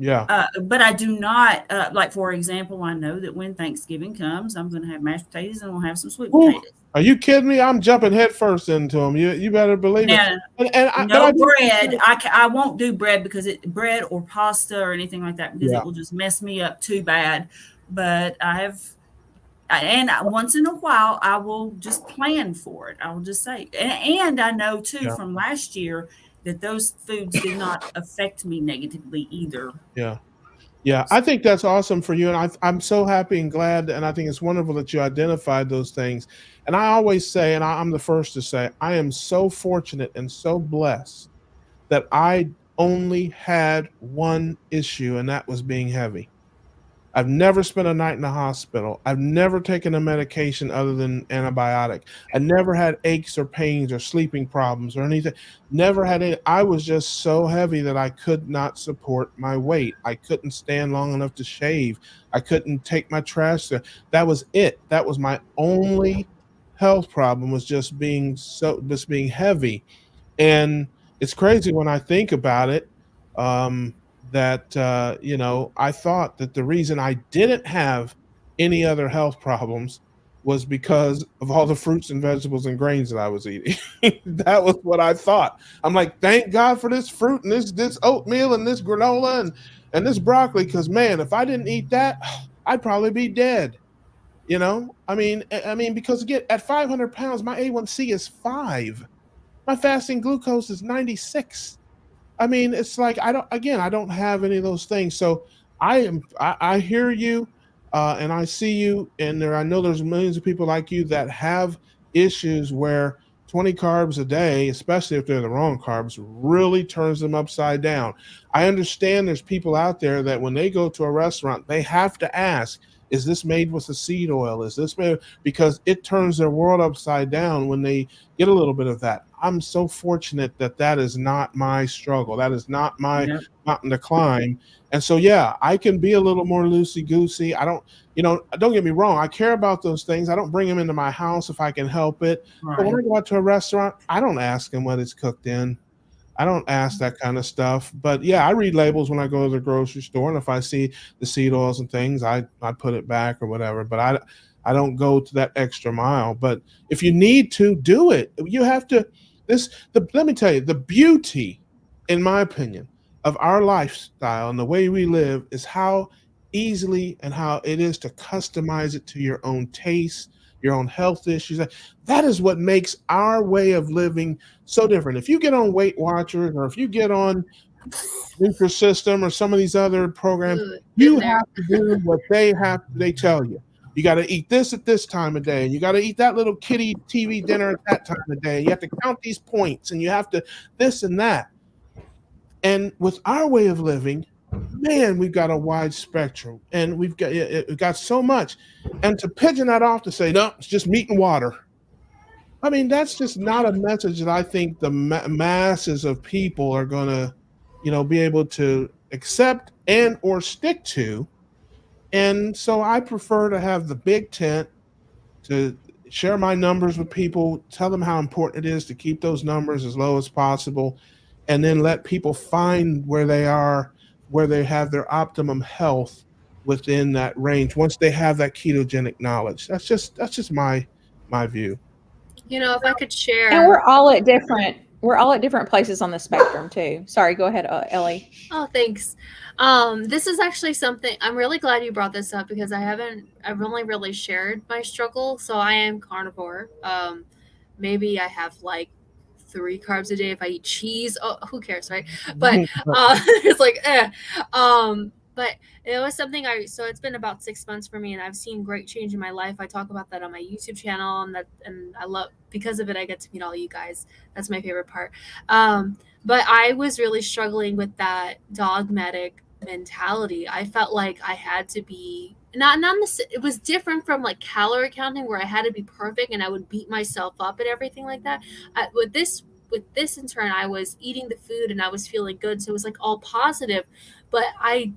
But I do not, like, for example, I know that when Thanksgiving comes, I'm going to have mashed potatoes and we'll have some sweet potatoes. Are you kidding me? I'm jumping headfirst into them. You better believe it. No bread. I won't do bread bread or pasta or anything like that because it will just mess me up too bad. But and once in a while, I will just plan for it. I will just say, and I know too from last year that those foods did not affect me negatively either. Yeah. I think that's awesome for you. And I'm so happy and glad. And I think it's wonderful that you identified those things. And I always say, and I'm the first to say, I am so fortunate and so blessed that I only had one issue, and that was being heavy. I've never spent a night in the hospital. I've never taken a medication other than antibiotic. I never had aches or pains or sleeping problems or anything. Never had any. I was just so heavy that I could not support my weight. I couldn't stand long enough to shave. I couldn't take my trash there. That was it. That was my only health problem, was just being heavy. And it's crazy when I think about it. That I thought that the reason I didn't have any other health problems was because of all the fruits and vegetables and grains that I was eating. That was what I thought. I'm like, thank God for this fruit and this oatmeal and this granola and this broccoli, because man, if I didn't eat that, I'd probably be dead. I mean, because again, at 500 pounds, my A1C is 5. My fasting glucose is 96. I mean, it's like I don't have any of those things. So I hear you, and I see you, and I know there's millions of people like you that have issues where 20 carbs a day, especially if they're the wrong carbs, really turns them upside down. I understand there's people out there that when they go to a restaurant, they have to ask, is this made with a seed oil? Is this made? Because it turns their world upside down when they get a little bit of that. I'm so fortunate that that is not my struggle. That is not my mountain to climb. And so, yeah, I can be a little more loosey-goosey. I don't, don't get me wrong. I care about those things. I don't bring them into my house if I can help it. Right. But when I go out to a restaurant, I don't ask them what it's cooked in. I don't ask that kind of stuff. But yeah, I read labels when I go to the grocery store. And if I see the seed oils and things, I put it back or whatever. But I don't go to that extra mile. But if you need to do it, you have to. Let me tell you, the beauty, in my opinion, of our lifestyle and the way we live is how easily and how it is to customize it to your own taste, your own health issues. That is what makes our way of living so different. If you get on Weight Watchers or if you get on Nutrisystem or some of these other programs, you have to do what they tell you. You got to eat this at this time of day, and you got to eat that little kiddie TV dinner at that time of day. You have to count these points, and you have to this and that. And with our way of living, man, we've got a wide spectrum, and we've got so much. And to pigeon that off to say, no, it's just meat and water. I mean, that's just not a message that I think the masses of people are going to, be able to accept and or stick to. And so I prefer to have the big tent, to share my numbers with people, tell them how important it is to keep those numbers as low as possible, and then let people find where they are, where they have their optimum health within that range once they have that ketogenic knowledge. That's just my view. If I could share. And we're all at different places on the spectrum too. Sorry, go ahead, Ellie. Oh, thanks. This is actually something I'm really glad you brought this up because I've only really shared my struggle. So I am carnivore. Maybe I have like 3 carbs a day if I eat cheese. Oh, who cares, right? But it's like, but it was something so it's been about 6 months for me and I've seen great change in my life. I talk about that on my YouTube channel and I love, because of it, I get to meet all you guys. That's my favorite part. But I was really struggling with that dogmatic mentality. I felt like I had to be it was different from like calorie counting where I had to be perfect and I would beat myself up and everything like that. With this in turn, I was eating the food and I was feeling good. So it was like all positive, but I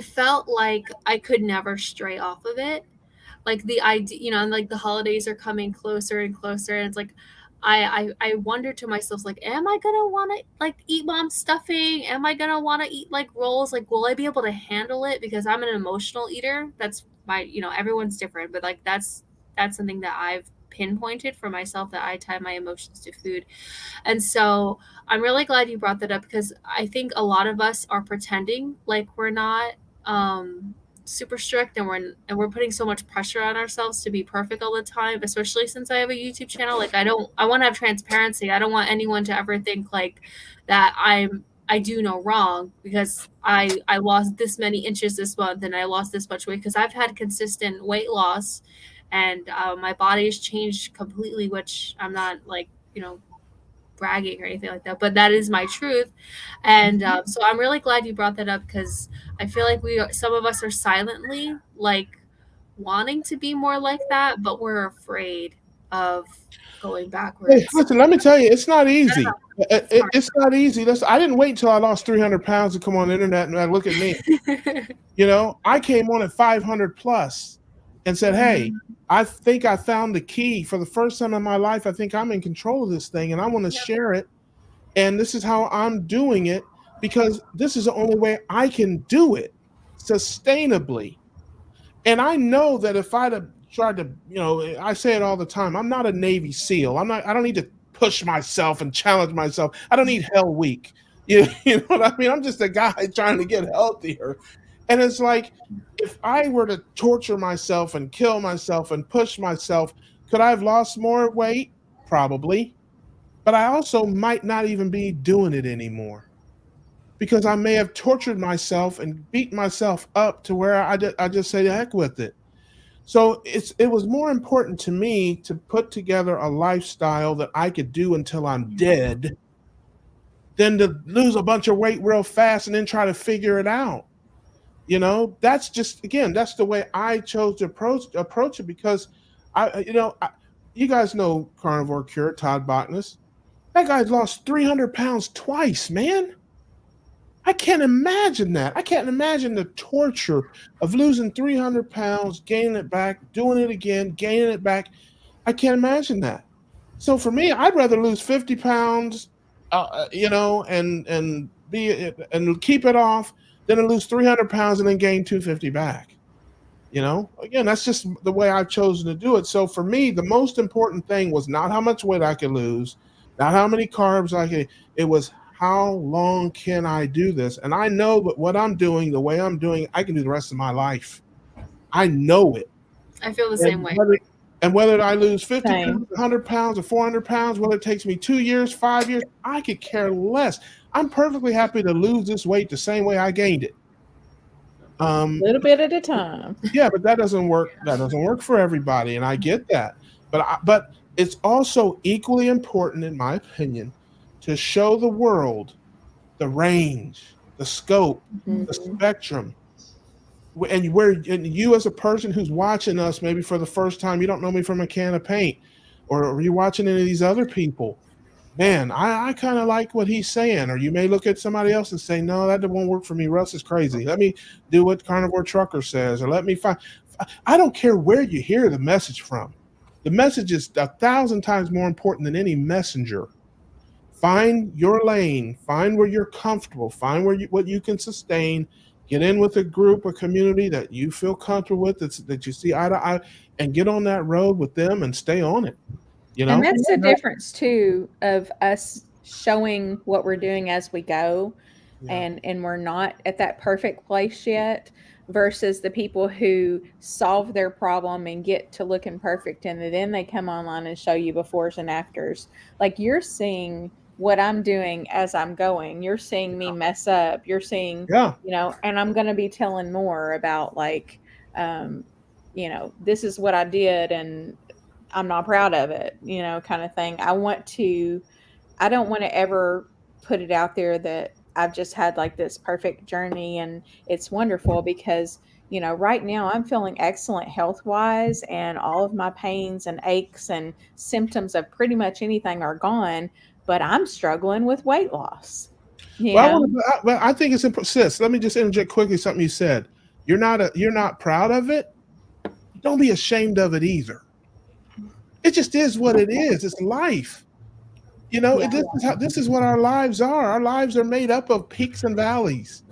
felt like I could never stray off of it. Like the idea, like the holidays are coming closer and closer. And it's like, I wonder to myself, like, am I going to want to like eat mom's stuffing? Am I going to want to eat like rolls? Like, will I be able to handle it? Because I'm an emotional eater. That's my, everyone's different, but like, that's something that I've pinpointed for myself, that I tie my emotions to food. And so I'm really glad you brought that up because I think a lot of us are pretending like we're not, super strict and we're putting so much pressure on ourselves to be perfect all the time, especially since I have a YouTube channel. Like I want to have transparency. I don't want anyone to ever think like that I do no wrong because I lost this many inches this month and I lost this much weight, because I've had consistent weight loss and my body's changed completely, which I'm not like, bragging or anything like that, but that is my truth. And so I'm really glad you brought that up because I feel like some of us are silently like wanting to be more like that, but we're afraid of going backwards. Hey, listen, let me tell you, it's not easy. It's not easy. I didn't wait until I lost 300 pounds to come on the internet and look at me. I came on at 500 plus and said, hey, I think I found the key for the first time in my life. I think I'm in control of this thing and I want to share it. And this is how I'm doing it because this is the only way I can do it sustainably. And I know that if I'd have tried to, I say it all the time, I'm not a Navy SEAL. I don't need to push myself and challenge myself. I don't need hell week. You know what I mean? I'm just a guy trying to get healthier. And it's like, if I were to torture myself and kill myself and push myself, could I have lost more weight? Probably. But I also might not even be doing it anymore because I may have tortured myself and beat myself up to where I just say the heck with it. So it was more important to me to put together a lifestyle that I could do until I'm dead than to lose a bunch of weight real fast and then try to figure it out. That's just, again, that's the way I chose to approach it, because you guys know Carnivore Cure, Todd Bachnis. That guy's lost 300 pounds twice, man. I can't imagine that. I can't imagine the torture of losing 300 pounds, gaining it back, doing it again, gaining it back. I can't imagine that. So for me, I'd rather lose 50 pounds, and keep it off than to lose 300 pounds and then gain 250 back. Again, that's just the way I've chosen to do it. So for me, the most important thing was not how much weight I could lose, not how many carbs I could. It was, how long can I do this? And I know that what I'm doing, the way I'm doing, I can do the rest of my life. I know it. I feel the same way. Whether I lose 50 pounds, 100 pounds, or 400 pounds, whether it takes me 2 years, 5 years, I could care less. I'm perfectly happy to lose this weight the same way I gained it. A little bit at a time. Yeah, but that doesn't work. That doesn't work for everybody, and I get that. But it's also equally important, in my opinion, to show the world the range, the scope, the spectrum. And you as a person who's watching us, maybe for the first time, you don't know me from a can of paint, or you're watching any of these other people. Man, I kind of like what he's saying. Or you may look at somebody else and say, no, that won't work for me. Russ is crazy. Let me do what Carnivore Trucker says, or let me find. I don't care where you hear the message from. The message is 1,000 times more important than any messenger. Find your lane. Find where you're comfortable. Find what you can sustain. Get in with a group or community that you feel comfortable with, that you see eye to eye, and get on that road with them and stay on it. And that's the difference too of us showing what we're doing as we go, and we're not at that perfect place yet, versus the people who solve their problem and get to looking perfect, and then they come online and show you befores and afters. Like, you're seeing what I'm doing as I'm going. You're seeing me mess up. You're seeing, and I'm going to be telling more about, like, this is what I did and I'm not proud of it, kind of thing. I don't want to ever put it out there that I've just had like this perfect journey and it's wonderful, because, right now I'm feeling excellent health wise, and all of my pains and aches and symptoms of pretty much anything are gone, but I'm struggling with weight loss. I think it's important. Sis, let me just interject quickly something you said. You're not proud of it. Don't be ashamed of it either. It just is what it is. It's life. This is what our lives are. Our lives are made up of peaks and valleys,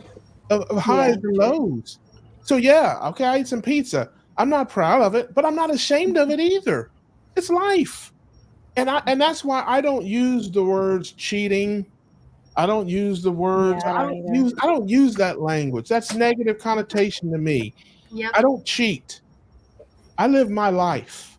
of highs and lows. So okay, I ate some pizza. I'm not proud of it, but I'm not ashamed of it either. It's life. And that's why I don't use the words cheating. I don't use the words. I don't use that language. That's negative connotation to me. Yep. I don't cheat. I live my life.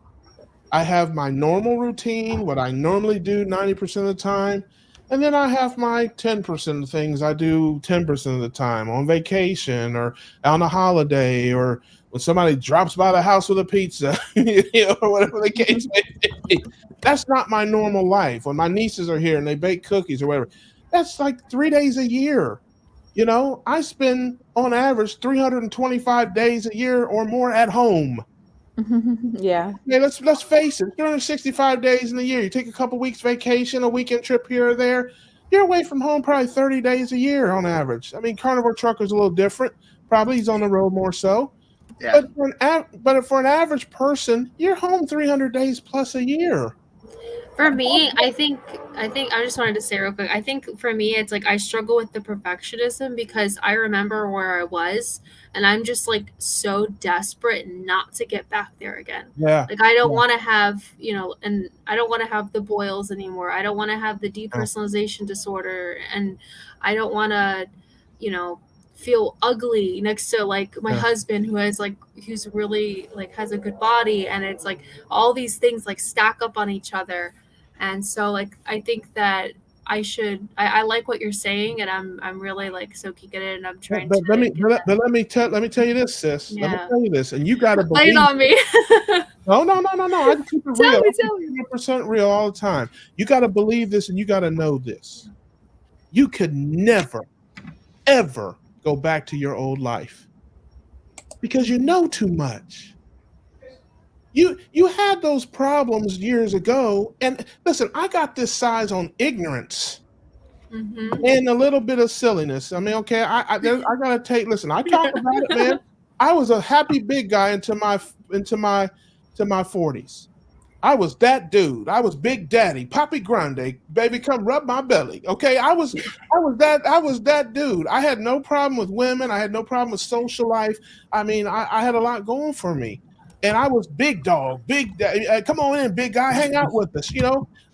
I have my normal routine, what I normally do 90% of the time, and then I have my 10% of things I do 10% of the time on vacation or on a holiday, or when somebody drops by the house with a pizza, or whatever the case may be. That's not my normal life. When my nieces are here and they bake cookies or whatever, that's like 3 days a year. I spend on average 325 days a year or more at home. Yeah. Okay, let's face it, 365 days in a year. You take a couple weeks vacation, a weekend trip here or there, you're away from home probably 30 days a year on average. I mean, Carnivore Trucker's a little different. Probably he's on the road more so. Yeah. But for an average person, you're home 300 days plus a year. For me, I think I just wanted to say real quick, I think for me, it's like I struggle with the perfectionism, because I remember where I was and I'm just like so desperate not to get back there again. Yeah. Like, I don't want to have, and I don't want to have the boils anymore. I don't want to have the depersonalization disorder, and I don't want to, feel ugly next to like my husband who's really like has a good body, and it's like all these things like stack up on each other. And so like I think that I like what you're saying, and I'm really like soaking it in. I'm trying but to. let me tell you this, sis. Yeah. Let me tell you this, and you got to Lay believe. it on me. No. I can keep it real. Tell me. 100% real all the time. You got to believe this, and you got to know this. You could never, ever go back to your old life because you know too much. You had those problems years ago, and listen, I got this size on ignorance and a little bit of silliness. I mean, okay, I gotta take. Listen, I talk about it, man. I was a happy big guy into my 40s. I was that dude. I was Big Daddy, Papi Grande, baby, come rub my belly. Okay, I was that dude. I had no problem with women. I had no problem with social life. I mean, I had a lot going for me. And I was big dog, big daddy. Come on in, big guy, hang out with us.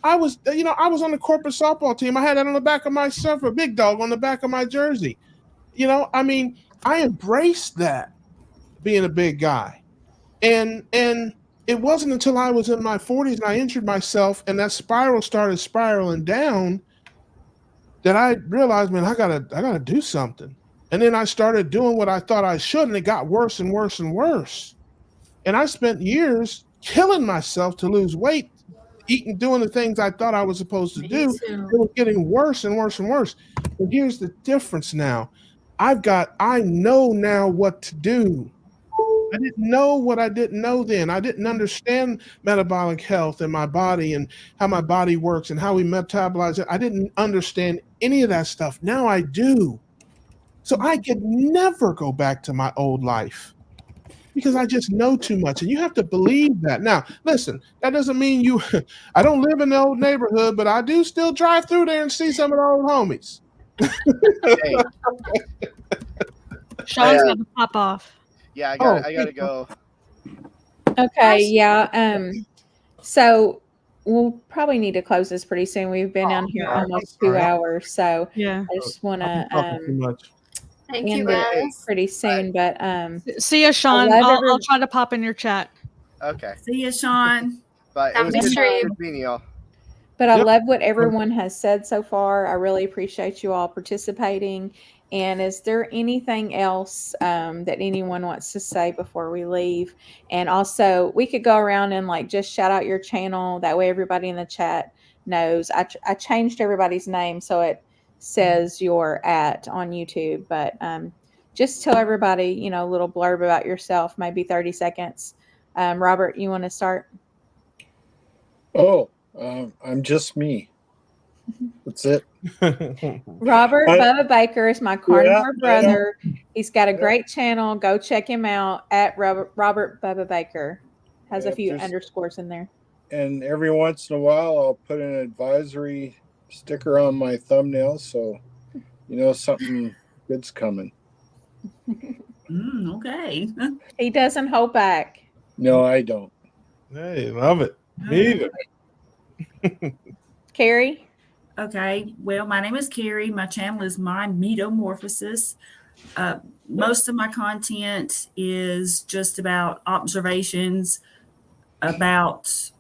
I was on the corporate softball team. I had that on the back of my surfer, big dog on the back of my jersey. I mean, I embraced that, being a big guy. And it wasn't until I was in my 40s and I injured myself and that spiral started spiraling down that I realized, man, I gotta do something. And then I started doing what I thought I should, and it got worse and worse and worse. And I spent years killing myself to lose weight, doing the things I thought I was supposed to do. It was getting worse and worse and worse. But here's the difference now. I know now what to do. I didn't know what I didn't know then. I didn't understand metabolic health in my body and how my body works and how we metabolize it. I didn't understand any of that stuff. Now I do. So I could never go back to my old life because I just know too much. And you have to believe that. Now, listen, that doesn't mean I don't live in the old neighborhood, but I do still drive through there and see some of the old homies. Hey. Sean's got to pop off. Yeah, I gotta go. Okay, yeah. So we'll probably need to close this pretty soon. We've been on here almost 2 hours, so yeah, I just want to thank you end guys. it pretty soon. But see you, Sean. I'll try to pop in your chat. Okay. See you, Sean. But it was good meeting y'all. But I love what everyone has said so far. I really appreciate you all participating. And is there anything else that anyone wants to say before we leave? And also, we could go around and just shout out your channel. That way everybody in the chat knows. I changed everybody's name so it says you're on YouTube. But just tell everybody, a little blurb about yourself, maybe 30 seconds. Robert, you want to start? I'm just me. That's it. Robert Bubba Baker is my carnivore brother. He's got a great channel. Go check him out at Robert Bubba Baker. Has a few underscores in there. And every once in a while, I'll put an advisory sticker on my thumbnail, so something good's coming. Okay. He doesn't hold back. No, I don't. Hey, love it. Me either. Carrie? Okay, well, my name is Carrie. My channel is My Metamorphosis. Most of my content is just about observations about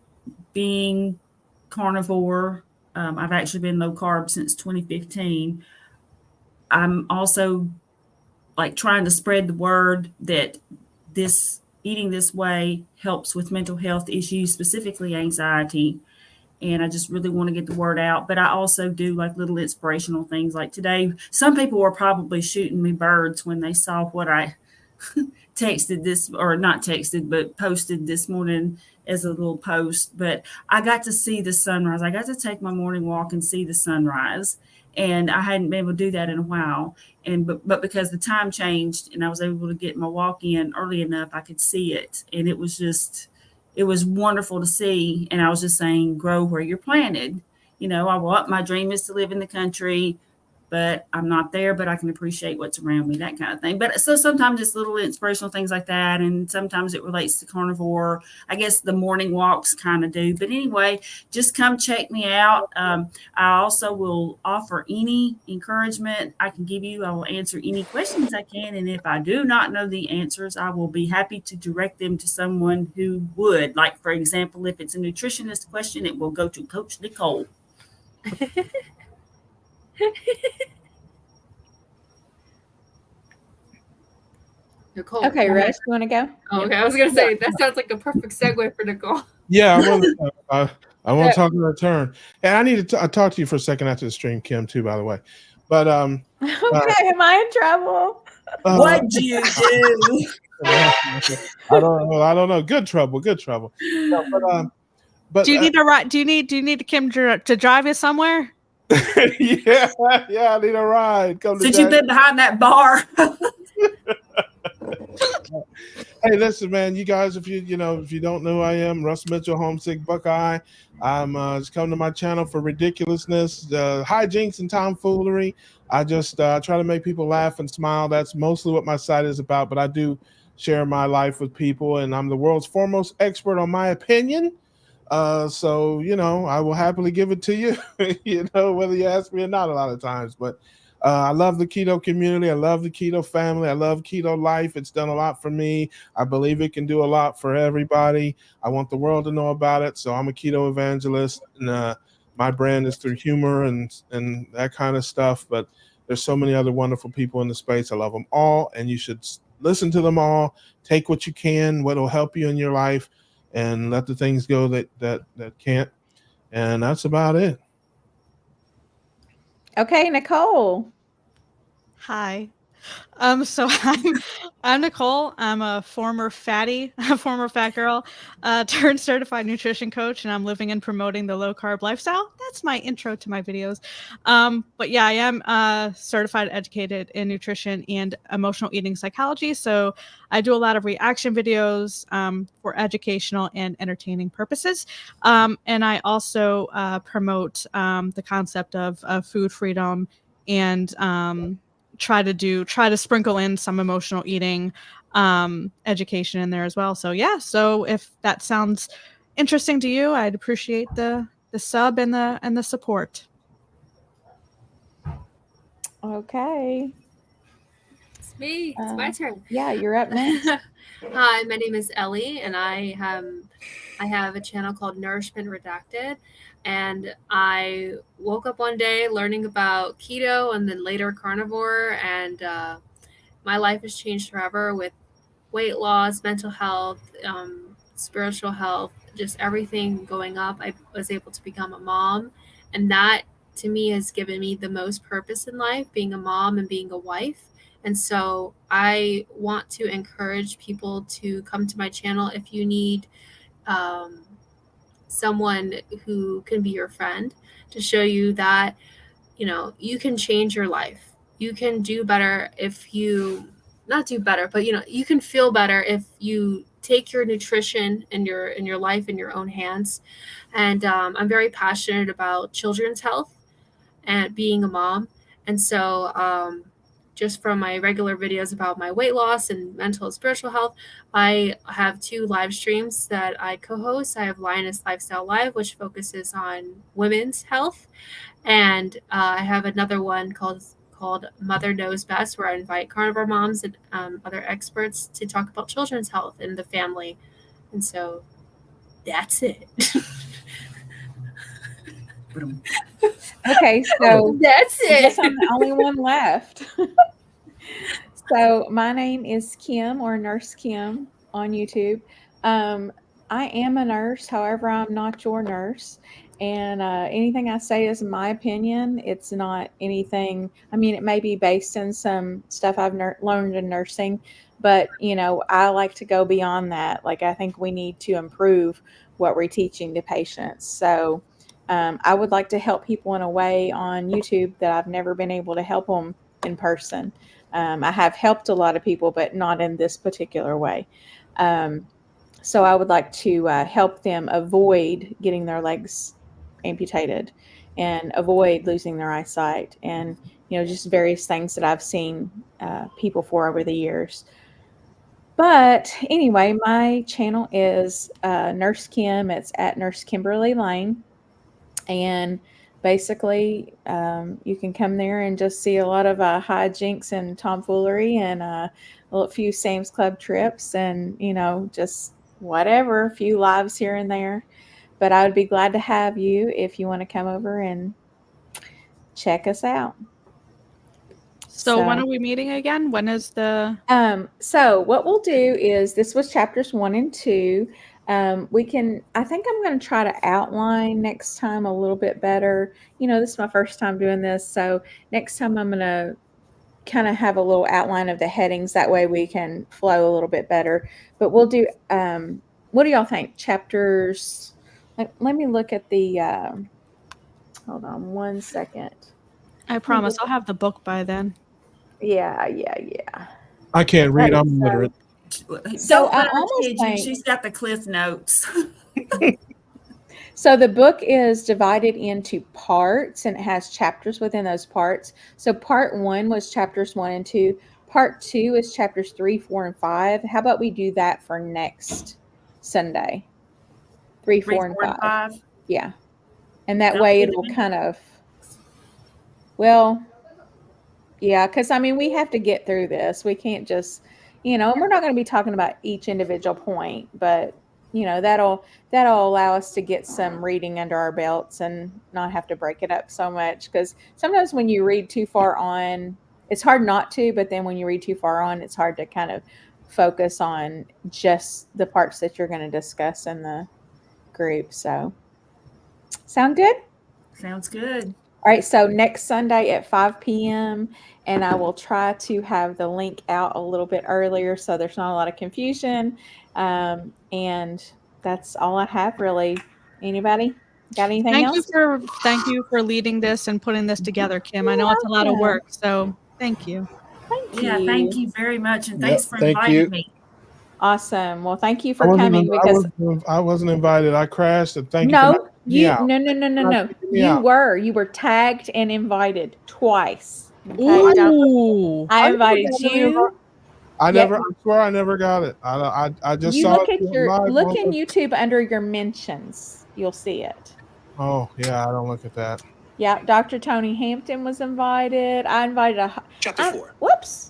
being carnivore. I've actually been low carb since 2015. I'm also trying to spread the word that eating this way helps with mental health issues, specifically anxiety. And I just really want to get the word out. But I also do little inspirational things like today. Some people were probably shooting me birds when they saw what I posted this morning as a little post. But I got to see the sunrise. I got to take my morning walk and see the sunrise. And I hadn't been able to do that in a while. But because the time changed and I was able to get my walk in early enough, I could see it. And it was wonderful to see. And I was just saying, grow where you're planted. My dream is to live in the country, but I'm not there, but I can appreciate what's around me, that kind of thing. But so sometimes it's little inspirational things like that. And sometimes it relates to carnivore. I guess the morning walks kind of do. But anyway, just come check me out. I also will offer any encouragement I can give you. I will answer any questions I can. And if I do not know the answers, I will be happy to direct them to someone who would. For example, if it's a nutritionist question, it will go to Coach Nicole. Nicole. Okay, Russ, you want to go? Oh, okay, I was gonna say that sounds like a perfect segue for Nicole. Yeah, I want to talk in return, and I need to talk to you for a second after the stream, Kim, too. By the way, but Okay, am I in trouble? What'd you do? I don't know. Good trouble. No, but do you need a ride? Do you need Kim to drive you somewhere? yeah, I need a ride. Come Since you've been behind that bar. Hey, listen, man. You guys, if you don't know who I am, Russ Mitchell, Homesick Buckeye. I'm just come to my channel for ridiculousness, hijinks, and tomfoolery. I just try to make people laugh and smile. That's mostly what my site is about. But I do share my life with people, and I'm the world's foremost expert on my opinion. So I will happily give it to you, whether you ask me or not a lot of times. But I love the keto community. I love the keto family. I love keto life. It's done a lot for me. I believe it can do a lot for everybody. I want the world to know about it. So I'm a keto evangelist, and my brand is through humor and that kind of stuff. But there's so many other wonderful people in the space. I love them all, and you should listen to them all. Take what you can, what will help you in your life, and let the things go that can't. And that's about it. Okay, Nicole. Hi. So I'm Nicole. I'm a former fatty, a former fat girl, turned certified nutrition coach, and I'm living and promoting the low-carb lifestyle. That's my intro to my videos. But yeah, I am certified educated in nutrition and emotional eating psychology. So I do a lot of reaction videos for educational and entertaining purposes. And I also promote the concept of food freedom and try to sprinkle in some emotional eating education in there as well. So yeah, so if that sounds interesting to you, I'd appreciate the sub and the support. Okay. It's me. It's my turn. Yeah, you're up next. Hi, my name is Ellie, and I have a channel called Nourishment Redacted. And I woke up one day learning about keto and then later carnivore, and my life has changed forever with weight loss, mental health, spiritual health, just everything going up. I was able to become a mom, and that to me has given me the most purpose in life, being a mom and being a wife. And so I want to encourage people to come to my channel if you need someone who can be your friend, to show you that you can change your life. You can do better if you not do better, but you can feel better if you take your nutrition and your life in your own hands. And I'm very passionate about children's health and being a mom. And so just from my regular videos about my weight loss and mental and spiritual health, I have 2 live streams that I co-host. I have Lioness Lifestyle Live, which focuses on women's health. And I have another one called Mother Knows Best, where I invite carnivore moms and other experts to talk about children's health and the family. And so that's it. Okay, so that's it. I guess I'm the only one left. So my name is Kim, or Nurse Kim, on YouTube. I am a nurse, however, I'm not your nurse. And anything I say is my opinion. It's not anything, I mean, it may be based in some stuff I've learned in nursing, but, I like to go beyond that. Like, I think we need to improve what we're teaching to patients. So I would like to help people in a way on YouTube that I've never been able to help them in person. I have helped a lot of people, but not in this particular way. So I would like to help them avoid getting their legs amputated and avoid losing their eyesight, and just various things that I've seen people for over the years. But anyway, my channel is Nurse Kim. It's at Nurse Kimberly Lane. And basically, you can come there and just see a lot of hijinks and tomfoolery, and a few Sam's Club trips, and just whatever, a few lives here and there. But I would be glad to have you if you want to come over and check us out. So when are we meeting again? When is the so what we'll do is, this was chapters 1 and 2. I think I'm going to try to outline next time a little bit better. This is my first time doing this, so next time I'm going to kind of have a little outline of the headings. That way we can flow a little bit better. But we'll do, what do y'all think? Chapters, let me look at the, hold on one second. I promise I'll have the book by then. Yeah. I can't read. I'm illiterate. So I almost think she's got the cliff notes. So the book is divided into parts, and it has chapters within those parts. So part 1 was chapters 1 and 2. Part 2 is chapters 3, 4, and 5. How about we do that for next Sunday? 3, 4, and 5. Yeah. And that way it'll kind of, well, yeah, because we have to get through this. We can't just, and we're not going to be talking about each individual point, but that'll allow us to get some reading under our belts and not have to break it up so much. Because sometimes when you read too far on, it's hard not to, but then when you read too far on, it's hard to kind of focus on just the parts that you're going to discuss in the group. So, sound good? Sounds good. All right, so next Sunday at 5 p.m., and I will try to have the link out a little bit earlier so there's not a lot of confusion. And that's all I have, really. Anybody got anything else? Thank you for leading this and putting this together, Kim. I know it's a lot of work, so thank you. Thank you very much, and thanks for inviting me. Awesome. Well, thank you for coming, because I wasn't invited. I crashed, and thank you. No. You were tagged and invited twice. Okay? Ooh. I invited you. I swear I never got it. I just saw look it. Look in YouTube under your mentions. You'll see it. Oh yeah, I don't look at that. Yeah, Dr. Tony Hampton was invited. I invited Chapter 4.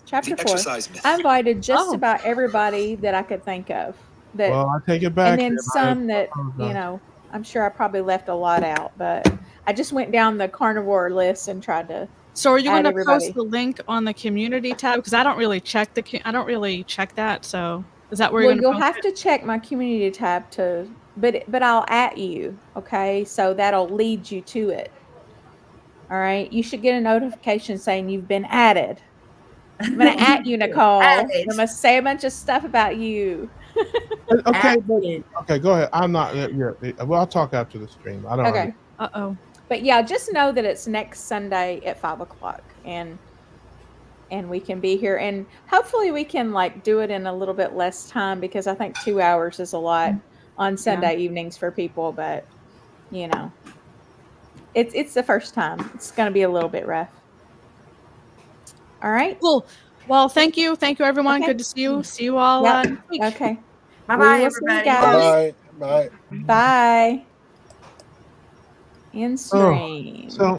Chapter 4. Exercise myth. I invited just about everybody that I could think of. Well, I take it back. And then some that, I'm sure I probably left a lot out, but I just went down the carnivore list and tried to. So are you going to post the link on the community tab? Because I don't really check that. So is that where you're going to? Well, you'll have to check my community tab but I'll at you. Okay, so that'll lead you to it. All right, you should get a notification saying you've been added. I'm going to at you, Nicole. I'm going to say a bunch of stuff about you. Okay, go ahead. I'm not. Well, I'll talk after the stream. I don't. Okay. But yeah, just know that it's next Sunday at 5:00, and we can be here, and hopefully we can do it in a little bit less time, because I think 2 hours is a lot on Sunday evenings for people. But it's the first time. It's going to be a little bit rough. All right. Cool. Well, thank you everyone. Okay. Good to see you. See you all. Okay. Bye, everybody. Bye. Bye. In stream. So